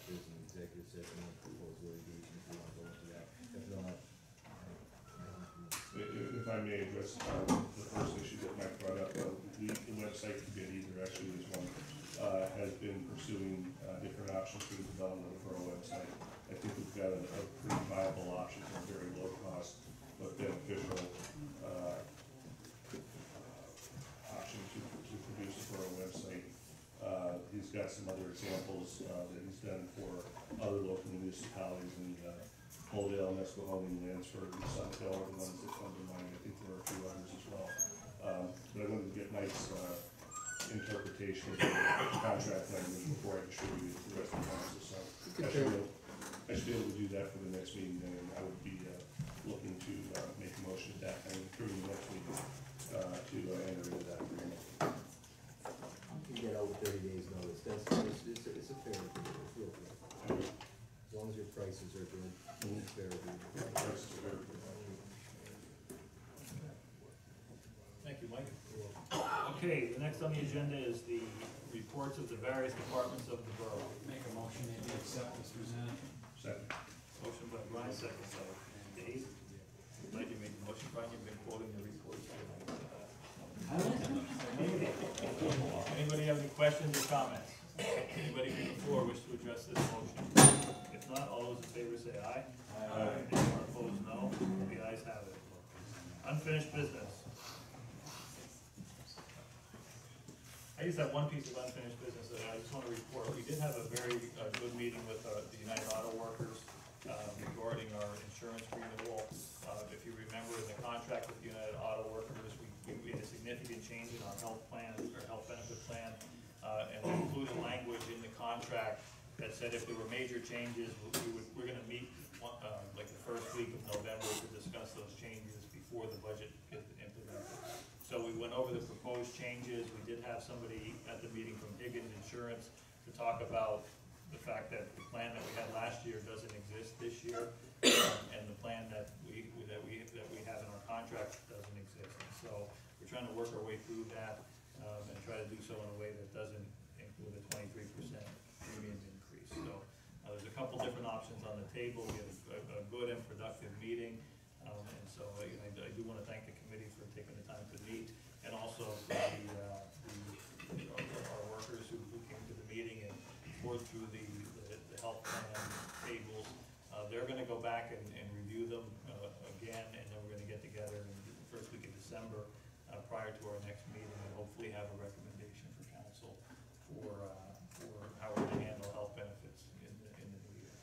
there's an executive session and proposed litigation, if you want to go into that. If not, If I I may address, the first issue that Mike brought up, the website committee, there actually is one, has been pursuing, different options for the development of the Borough website. I think we've got a pretty viable option for a very low cost, but beneficial, option to produce a Borough website. He's got some other examples, that he's done for other local municipalities in, Holdale, Nesquehoning, Lansford, and Sunville are the ones that come to mind. I think there are a few others as well. But I wanted to get Mike's, interpretation of the contract language before I distribute it to the rest of the council, so I should be able to do that for the next meeting, and I would be, looking to, make a motion at that time during the next meeting, to, enter into that agreement. You get over 30 days notice, it's a fair deal, it's real good. As long as your prices are good, it's fair deal. Prices are very good. Thank you, Mike. Okay, the next on the agenda is the reports of the various departments of the borough. Make a motion that we accept this presented. Second. Motion by Brian, second by Dave. Glad you made the motion, Brian, you've been quoting the reports. Anybody have any questions or comments? Anybody from the floor wish to address this motion? If not, all those in favor say aye. Aye. Anyone opposed, no. The ayes have it. Unfinished business. I just have one piece of unfinished business that I just want to report. We did have a very good meeting with the United Auto Workers regarding our insurance renewal. If you remember, in the contract with United Auto Workers, we made a significant change in our health plan, our health benefit plan, and we included language in the contract that said if there were major changes, we're going to meet like the first week of November to discuss those changes before the budget gets implemented. So we went over the proposed changes. We did have somebody at the meeting from Higgins Insurance to talk about the fact that the plan that we had last year doesn't exist this year, and the plan that we have in our contract doesn't exist. And so we're trying to work our way through that and try to do so in a way that doesn't include a 23% premium increase. So there's a couple different options on the table. We had a good and productive meeting, and so I do want to thank the committee for taking the time to meet, and also for our workers who came to the meeting and poured through the health plan tables. They're going to go back and review them again, and then we're going to get together in the first week of December prior to our next meeting, and hopefully have a recommendation for council for how we're going to handle health benefits in the new year.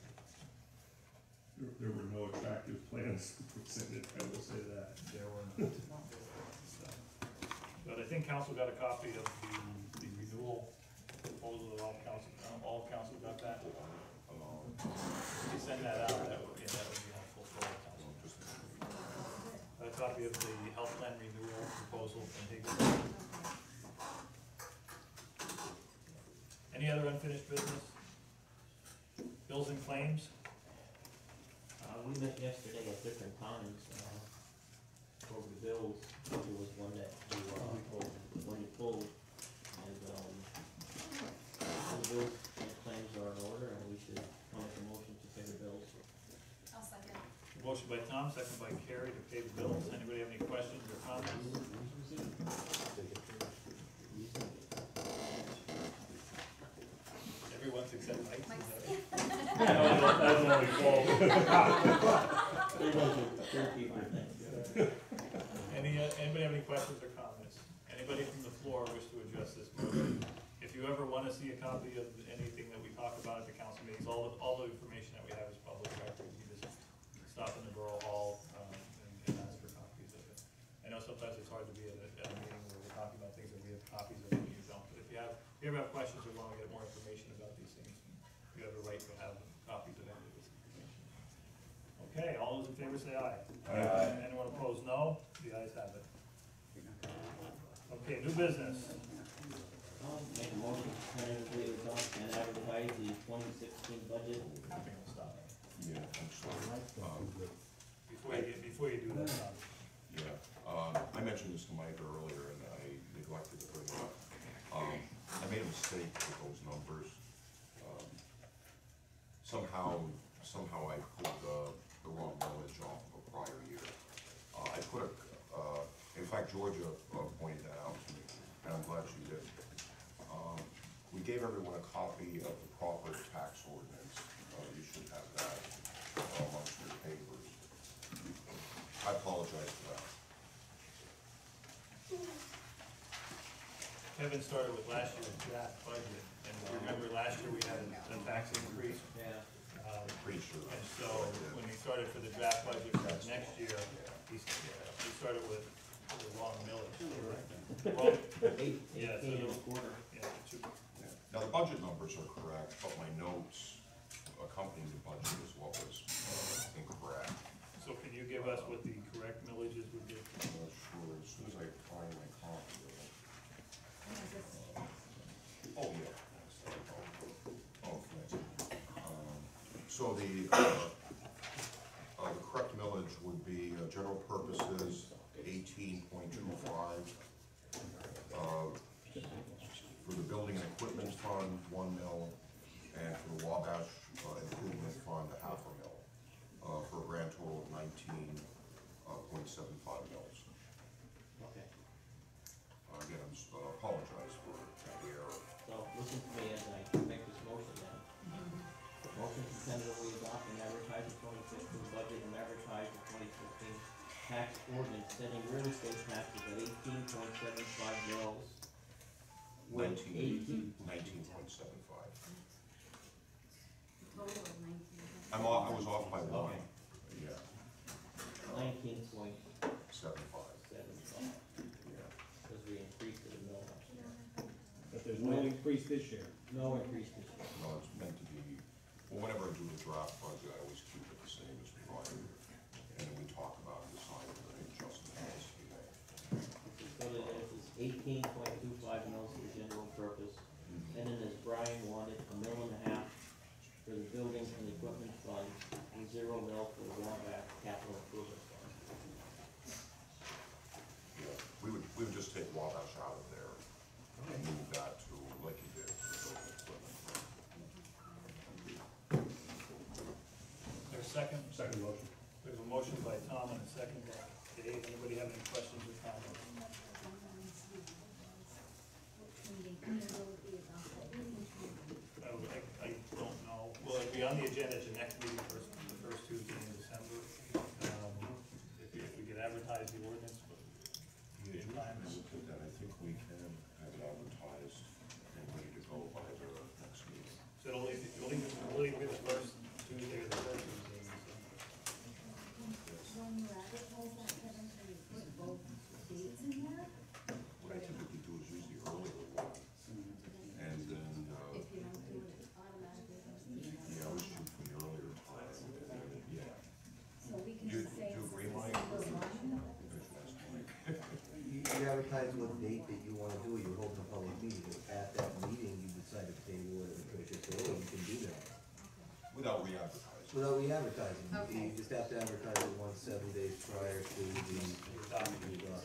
There were no attractive plans presented, I will say that. There were not. So, but I think council got a copy of the renewal proposal that all council got that. If you send that out, that would be helpful for all council. A copy of the health plan renewal proposal from Higgins. Any other unfinished business? Bills and claims? We met yesterday at different times, over the bills. There was one that you pulled, and, the bills and claims are in order, and we should come with a motion to pay the bills. I'll second. Motion by Tom, second by Carrie to pay the bills. Anybody have any questions or comments? Everyone's except Mike. That's only fault. Anybody have any questions or comments? Anybody from the floor wish to address this motion? If you ever want to see a copy of anything that we talk about at the council meetings, all the information that we have is public record. You just stop in the Borough Hall and ask for copies of it. I know sometimes it's hard to be at a meeting where we're talking about things that we have copies of and you don't. But if you ever have questions or want to get more information about these things, you have a right to have copies of any of this information. Okay, all those in favor say aye. Aye. Anyone opposed, no. The ayes have it. Okay, new business. Make a motion to tentatively adopt and advertise the 2016 budget. Okay, we'll stop. Yeah, I'm sorry. Before you do that, Tom. Yeah, I mentioned this to Mike earlier and I neglected to bring it up. I made a mistake with those numbers. Somehow I put the wrong millage off of a prior year. I put a fact, Georgia pointed that out to me, and I'm glad she did. We gave everyone a copy of the proper tax ordinance. You should have that amongst your papers. I apologize for that. Kevin started with last year's draft budget, and if you remember last year we had a tax increase. Yeah. Pretty sure. And so when he started for the draft budget for next year, he started with the wrong millage. Wrong. Yeah, so 18 and a quarter. yeah, Now, the budget numbers are correct, but my notes accompanying the budget is what was incorrect. So can you give us what the correct millages would be? I'm not sure, as soon as I find my copy of it. Oh, yeah. Okay. So the correct millage would be general purposes 18.25. For the building and equipment fund, 1 mil, and for the Wabash improvement fund, 0.5 mil, for a grand total of 19.75 mils. Okay. Again, I'm apologize for the error. So listen to me as I make this motion then. Motion to tentatively adopt and advertise the 2015 budget and advertise the 2015 tax ordinance setting real estate taxes at 18.75 mils. With 19.75. Total of 19. I was off by 1. Okay. Yeah. 19.75. 75. Yeah. Because we increased it a mil last year. But there's no increase this year. No increase this year. No, it's meant to be, well, whenever I do the draft budget, I always keep it the same as prior. And then we talk about the sign of the adjustment as we make. So then this is 18.25 mils for the general purpose. And then as Brian wanted, $1.5 million for the building and equipment fund, and 0 mil for the Wabash capital improvement fund. Yeah, we would just take Wabash out of there and move that to, like you did, for the building equipment. There's a second? Second motion. There's a motion by Tom and a second by Dave. Anybody have any questions or comments? I don't know. Well, it'll be on the agenda at the next meeting, the first Tuesday in December. If we could advertise the ordinance, but Yeah, I looked at that, I think we can have it advertised and ready to go by the next meeting. so it'll either be the first Tuesday or the first Tuesday in December. When you advertise that, Kevin, can you put both dates in there? What I typically do is use the earlier one, and then, If you don't do it automatically, yeah, I always shoot for the earlier time, and then, yeah. so we can You just say it's agree, Mike? December 1. You advertise what date that you wanna do, you're holding a public meeting, if at that meeting you decide to pay more than the commission, so you can do that. Without re-advertising. Without re-advertising, Okay. you just have to advertise it 7 days prior to the adoption. We have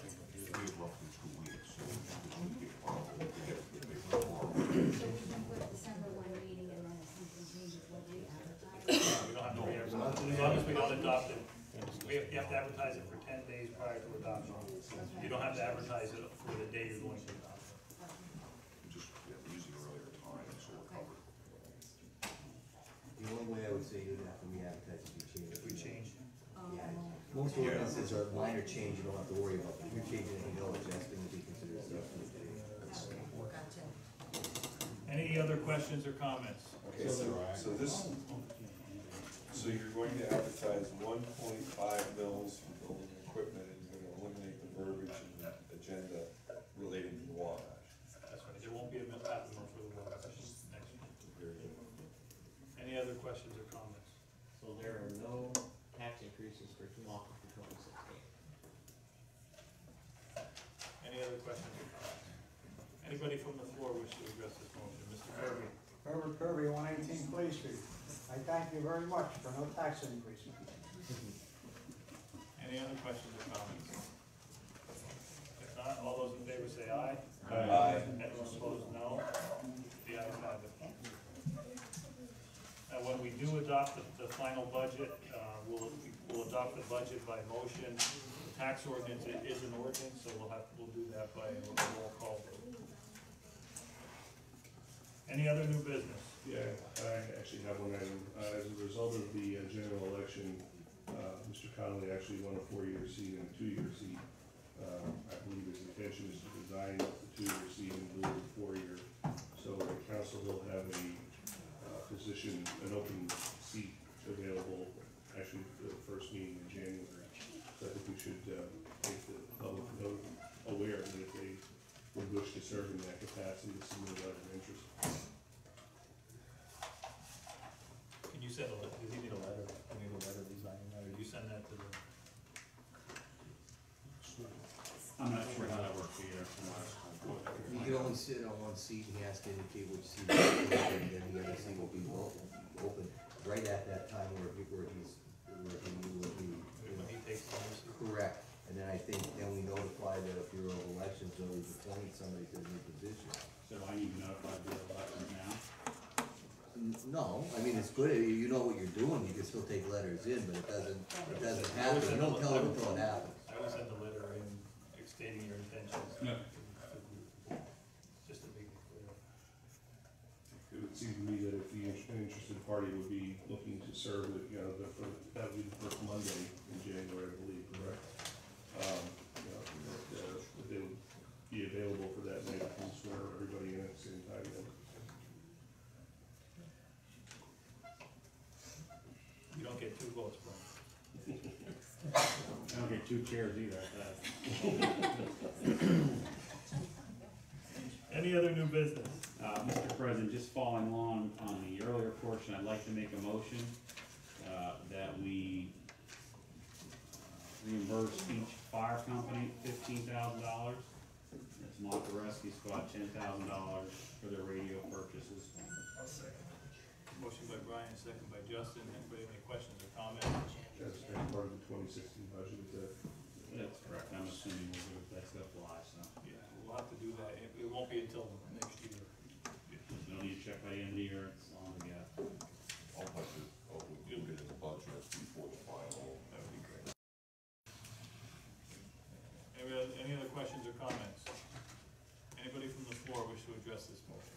roughly 2 weeks, so we should get, we get the paper tomorrow. So we can put December 1 meeting and then if something changes, we'll re-advertise. We don't have to re-advertise, as long as we don't adopt it. You have to advertise it for 10 days prior to adoption. You don't have to advertise it for the day you're going to adopt it. Just, yeah, use the earlier time, so we're covered. The only way I would say you'd have to re-advertise if you change it. If we change. Yeah, most ordinances are minor change, you don't have to worry about, if you're changing anything else, that's going to be considered a substantive change. Gotcha. Any other questions or comments? Okay, so this, so you're going to advertise 1.5 mils for building equipment, and you're gonna eliminate the verbiage in the agenda relating to Wabash. That's right, there won't be a half mil for the water next year. Any other questions or comments? So there are no tax increases for Tamaqua for 2016. Any other questions or comments? Anybody from the floor wish to address this motion? Mr. Kirby? Herbert Kirby, 118 Clay Street. I thank you very much for no tax increase. Any other questions or comments? If not, all those in favor say aye. Aye. Anyone opposed, no. The ayes have it. Now, when we do adopt the final budget, we'll adopt the budget by motion. The tax ordinance is an ordinance, so we'll do that by a roll call vote. Any other new business? Yeah, I actually have one item. As a result of the general election, Mr. Connolly actually won a 4-year seat and a 2-year seat. I believe his intention is to resign the 2-year seat and move to the 4-year. So the council will have a position, an open seat available actually for the first meeting in January. So I think we should make the public aware that if they would wish to serve in that capacity, to submit a letter of interest. Can you send a letter, does he need a letter, resigning, or do you send that to the? I'm not sure how that works either. You can only sit on one seat, and he has to indicate which seat he's taking, and then the other seat will be open right at that time where he will be. When he takes the seat? Correct, and then I think, then we notify the Bureau of Elections, so we've appointed somebody to the new position. So I need to notify the Bureau of Elections now? No, I mean, it's good, you know what you're doing, you can still take letters in, but it doesn't happen, you don't tell them until it happens. I would send a letter in stating your intentions. Yeah. Just to make it clear. It would seem to me that if the interested party would be looking to serve, that would be the first Monday in January, I believe, correct? That they would be available for that night and swear everybody in at the same time. You don't get 2 votes, bro. I don't get 2 chairs either. Any other new business? Mr. President, just following on the earlier portion, I'd like to make a motion that we reimburse each fire company $15,000. That's Tamaqua Rescue Squad $10,000 for their radio purchases. I'll second. Motion by Brian, second by Justin. Anybody have any questions or comments? That's part of the 2016 budget. That's correct. I'm assuming that's gonna fly, so. Yeah, we'll have to do that. It won't be until next year. No need to check by the end of the year, it's on the gap. I'll budget, we'll get in the budget before the final. That would be great. Any other questions or comments? Anybody from the floor wish to address this motion?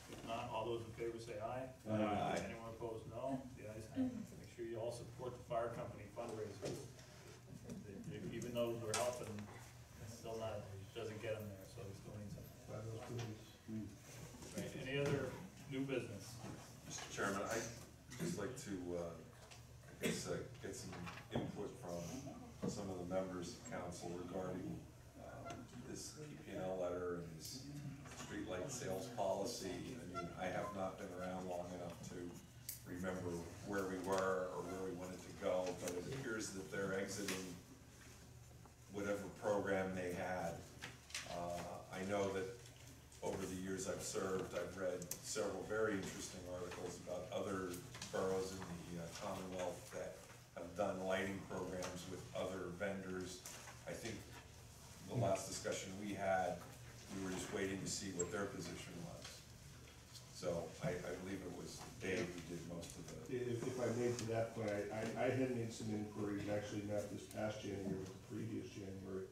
If not, all those in favor say aye. Aye. Anyone opposed, no? The ayes have it. Make sure you all support the fire company fundraisers. Even though we're helping, it's still not, doesn't get them there, so we still need something. Right, any other new business? Mr. Chairman, I'd just like to, get some input from some of the members of council regarding, this PPL letter and this streetlight sales policy. I mean, I have not been around long enough to remember where we were or where we wanted to go, but it appears that they're exiting whatever program they had. I know that over the years I've served, I've read several very interesting articles about other boroughs in the Commonwealth that have done lighting programs with other vendors. I think the last discussion we had, we were just waiting to see what their position was. So I believe it was Dave who did most of the. If I made to that point, I had made some inquiries, actually not this past January, but the previous January.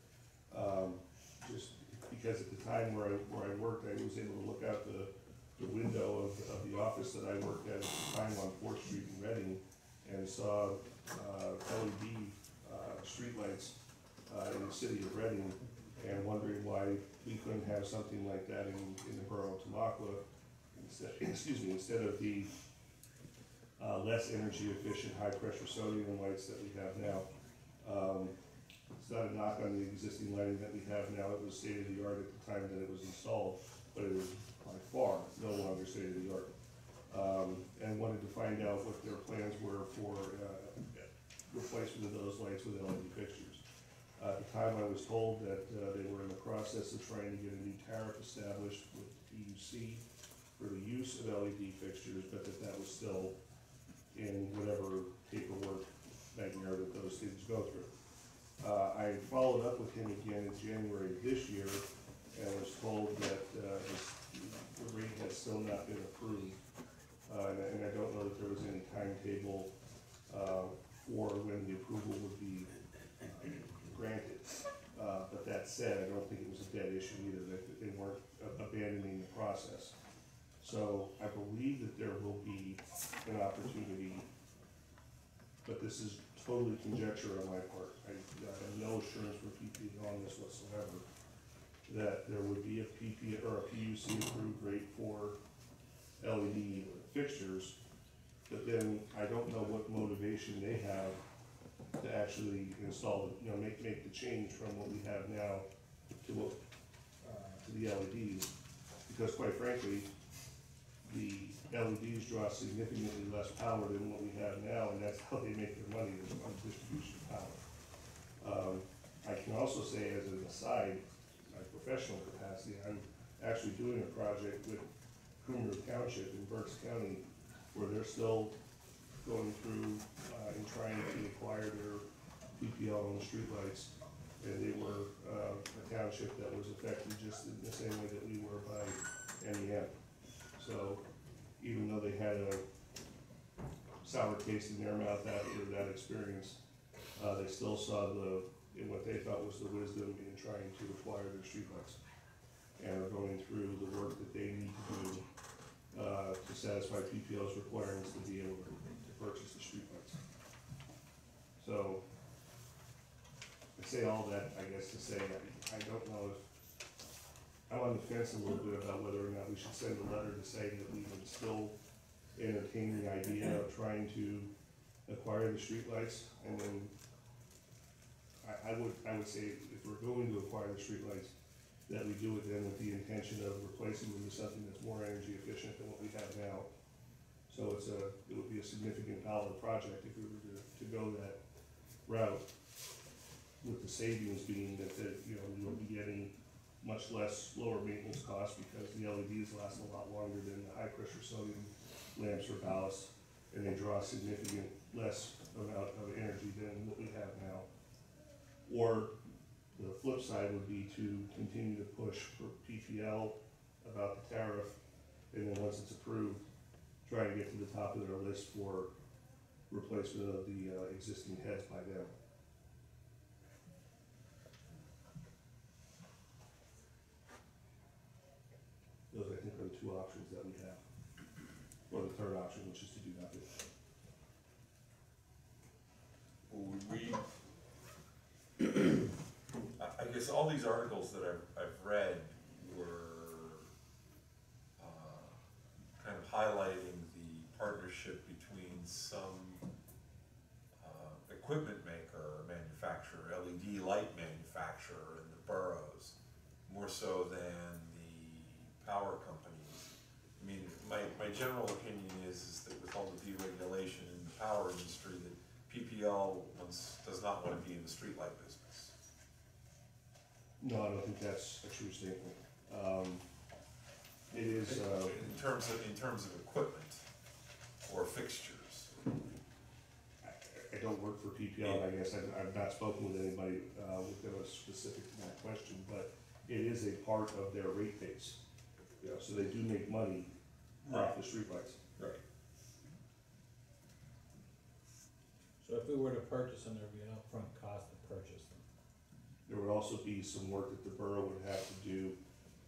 Just because at the time where I worked, I was able to look out the window of the office that I worked at the time on 4th Street in Reading and saw LED streetlights in the city of Reading, and wondering why we couldn't have something like that in the borough of Tamaqua, instead of the less energy efficient, high pressure sodium lights that we have now. It's not a knock on the existing lighting that we have now. It was state of the art at the time that it was installed, but it is by far no longer state of the art. And wanted to find out what their plans were for replacement of those lights with LED fixtures. At the time, I was told that they were in the process of trying to get a new tariff established with PUC for the use of LED fixtures, but that was still in whatever paperwork nightmare that those things go through. I followed up with him again in January of this year and was told that the rate has still not been approved. And I don't know that there was any timetable for when the approval would be granted. But that said, I don't think it was a dead issue either, that they weren't abandoning the process. So I believe that there will be an opportunity, but this is totally conjecture on my part. I have no assurance from PPA on this whatsoever, that there would be a PPA or a PUC approved rate for LED fixtures, but then I don't know what motivation they have to actually install, make the change from what we have now to what, to the LEDs, because quite frankly, the LEDs draw significantly less power than what we have now, and that's how they make their money, is on distribution of power. I can also say, as an aside, my professional capacity, I'm actually doing a project with Coomer Township in Berks County, where they're still going through and trying to acquire their PPL on the streetlights, and they were a township that was affected just in the same way that we were by NEM. So even though they had a sour taste in their mouth after that experience, they still saw what they thought was the wisdom in trying to acquire their streetlights, and are going through the work that they need to do to satisfy PPL's requirements to be able to purchase the streetlights. So I say all that, I guess, to say I don't know if I'm on the fence a little bit about whether or not we should send a letter to say that we would still entertain the idea of trying to acquire the streetlights, and then I would say if we're going to acquire the streetlights, that we do it then with the intention of replacing them with something that's more energy efficient than what we have now. So it would be a significant dollar project if we were to go that route, with the savings being that we would be getting much less lower maintenance costs, because the LEDs last a lot longer than the high pressure sodium lamps or ballasts, and they draw significant less amount of energy than what we have now. Or the flip side would be to continue to push for PPL about the tariff, and then once it's approved, try to get to the top of their list for replacement of the existing heads by them. Those, I think, are the two options that we have, or the third option, which is to do nothing. Well, I guess all these articles that I've read were kind of highlighting the partnership between some equipment maker or manufacturer, LED light manufacturer in the boroughs, more so than the power companies. I mean, my general opinion is that with all the deregulation in the power industry, that PPL does not want to be in the streetlight business. No, I don't think that's a true statement. It is in terms of equipment or fixtures. I don't work for PPL, I guess. I've not spoken with anybody with a specific to that question, but it is a part of their rate base. So they do make money off the streetlights. Right. So if we were to purchase them, there'd be an upfront cost to purchase them. There would also be some work that the borough would have to do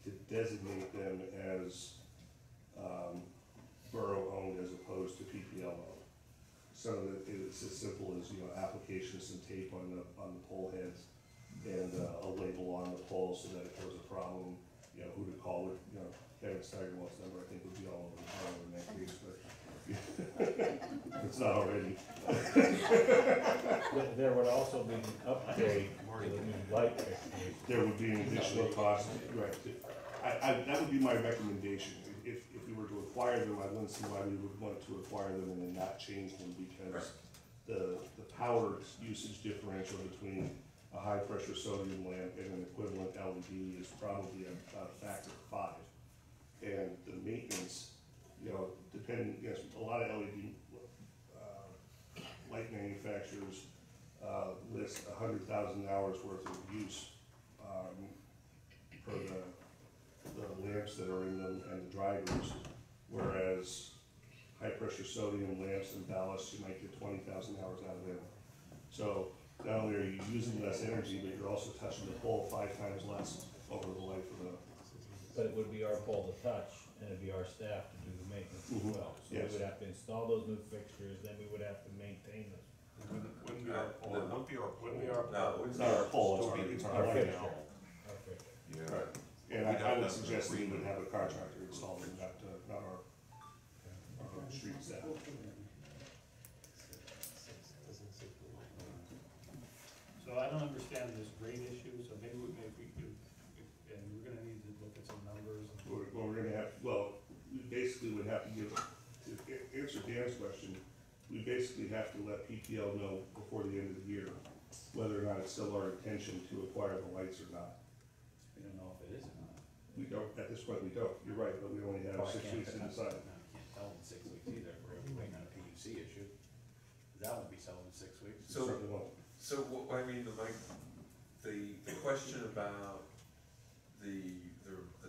to designate them as borough-owned as opposed to PPL-owned. So that it's as simple as, application of some tape on the pole heads and a label on the pole, so that if there was a problem, who to call it. Kevin Steigerwald's number, I think, would be all over the phone in that case, but it's not already. There would also be an upgrade to the new light fixtures. There would be an additional cost, right. That would be my recommendation. If we were to acquire them, I wouldn't see why we would want to acquire them and then not change them, because the power usage differential between a high pressure sodium lamp and an equivalent LED is probably about a factor of 5. And the maintenance, depending, a lot of LED light manufacturers list 100,000 hours worth of use for the lamps that are in them and the drivers, whereas high pressure sodium lamps and ballasts, you might get 20,000 hours out of them. So not only are you using less energy, but you're also touching the pole 5 times less over the life of the. But it would be our pole to touch, and it'd be our staff to do the maintenance as well. So Yes. we would have to install those new fixtures, then we would have to maintain those. Wouldn't be our pole. It wouldn't be our pole. Wouldn't be our No, it It's not our pole, it's our light fixture. now. Our fixture. Yeah. Right. And I would suggest that we would have a contractor install them, not our street staff. So I don't understand this rate issue, so maybe we could, and we're gonna need to look at some numbers. We're gonna have, we basically would have to give, to answer Dan's question, we basically have to let PPL know before the end of the year whether or not it's still our intention to acquire the lights or not. We don't know if it is or not. We don't, at this point, we don't, you're right, but we only have Well, I 6 can't- weeks to decide. No, you can't tell in 6 weeks either, if we're waiting on a PUC issue. That won't be settled in 6 weeks. So- Certainly won't. So, I mean, like, the question about the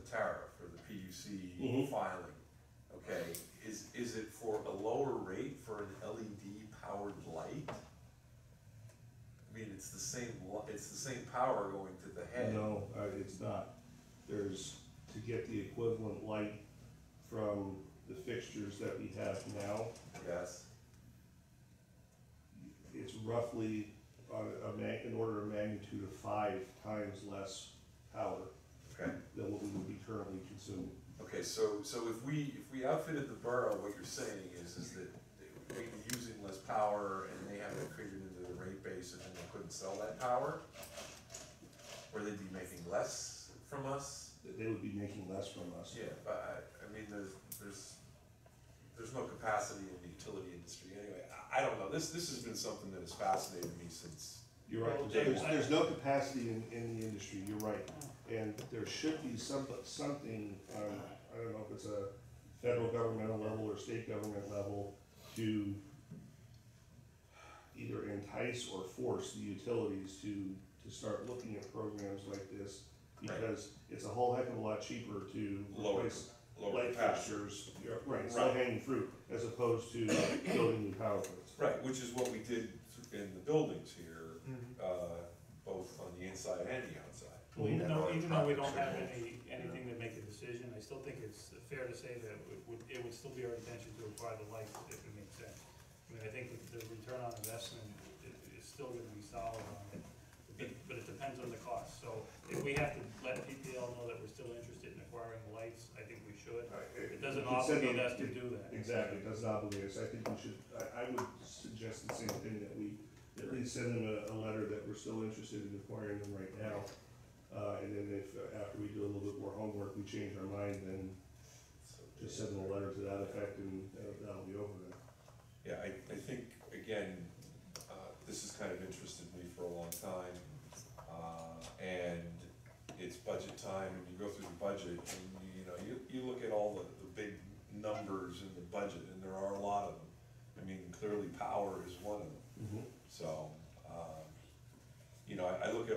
tariff or the PUC filing, okay, is it for a lower rate for an LED powered light? I mean, it's the same power going to the head. No, it's not. There's, to get the equivalent light from the fixtures that we have now, Yes, it's roughly on an order of magnitude of 5 times less power okay. than what we would be currently consuming. Okay, so if we outfitted the borough, what you're saying is that they would be using less power and they have to figure it into the rate base and then they couldn't sell that power? Or they'd be making less from us? They would be making less from us. Yeah, but I mean, there's no capacity in the utility industry anyway. I don't know, this has been something that has fascinated me since. You're right, there's no capacity in the industry, you're right. And there should be something, I don't know if it's a federal governmental level or state government level, to either entice or force the utilities to start looking at programs like this, because it's a whole heck of a lot cheaper to replace light fixtures, right, it's low hanging fruit, as opposed to building new power plants. Right, which is what we did in the buildings here, both on the inside and the outside. Well, even though we don't have anything to make a decision, I still think it's fair to say that it would still be our intention to acquire the lights if it makes sense. I mean, I think that the return on investment is still gonna be solid on it, but it depends on the cost. So if we have to let PPL know that we're still interested in acquiring the lights, I think we should. It doesn't obligate us to do that. Exactly, it doesn't obligate us. I think we should, I would suggest the same thing, that we at least send them a letter that we're still interested in acquiring them right now. And then if, after we do a little bit more homework, we change our mind, then just send them a letter to that effect, and that'll be over then. Yeah, I think, again, this has kind of interested me for a long time. And it's budget time, and you go through the budget, and you look at all the big numbers in the budget, and there are a lot of them. I mean, clearly power is one of them. So, I look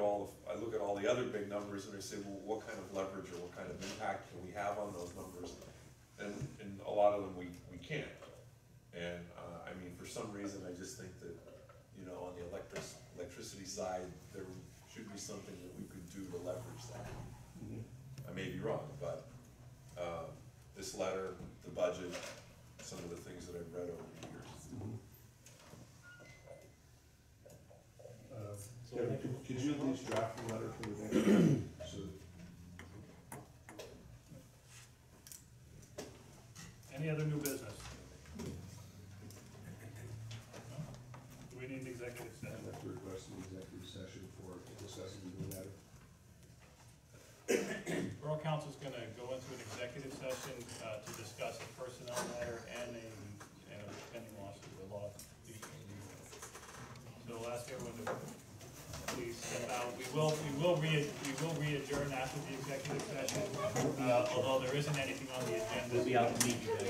at all the other big numbers, and I say, well, what kind of leverage or what kind of impact can we have on those numbers? And a lot of them we can't. And I mean, for some reason, I just think that on the electricity side, there should be something that we could do to leverage that. I may be wrong, but this letter, the budget, some of the things that I've read over the years. Kevin, could you at least draft a letter for the next meeting? Any other new business? No? Do we need an executive I'd session? like to request an executive session for discussing the matter. Borough Council's gonna go into an executive session, to discuss a personnel matter and a pending lawsuit, a law. So I'll ask everyone to please step out. We will re-adjourn after the executive session, although there isn't anything on the agenda. We'll be out to meet you guys.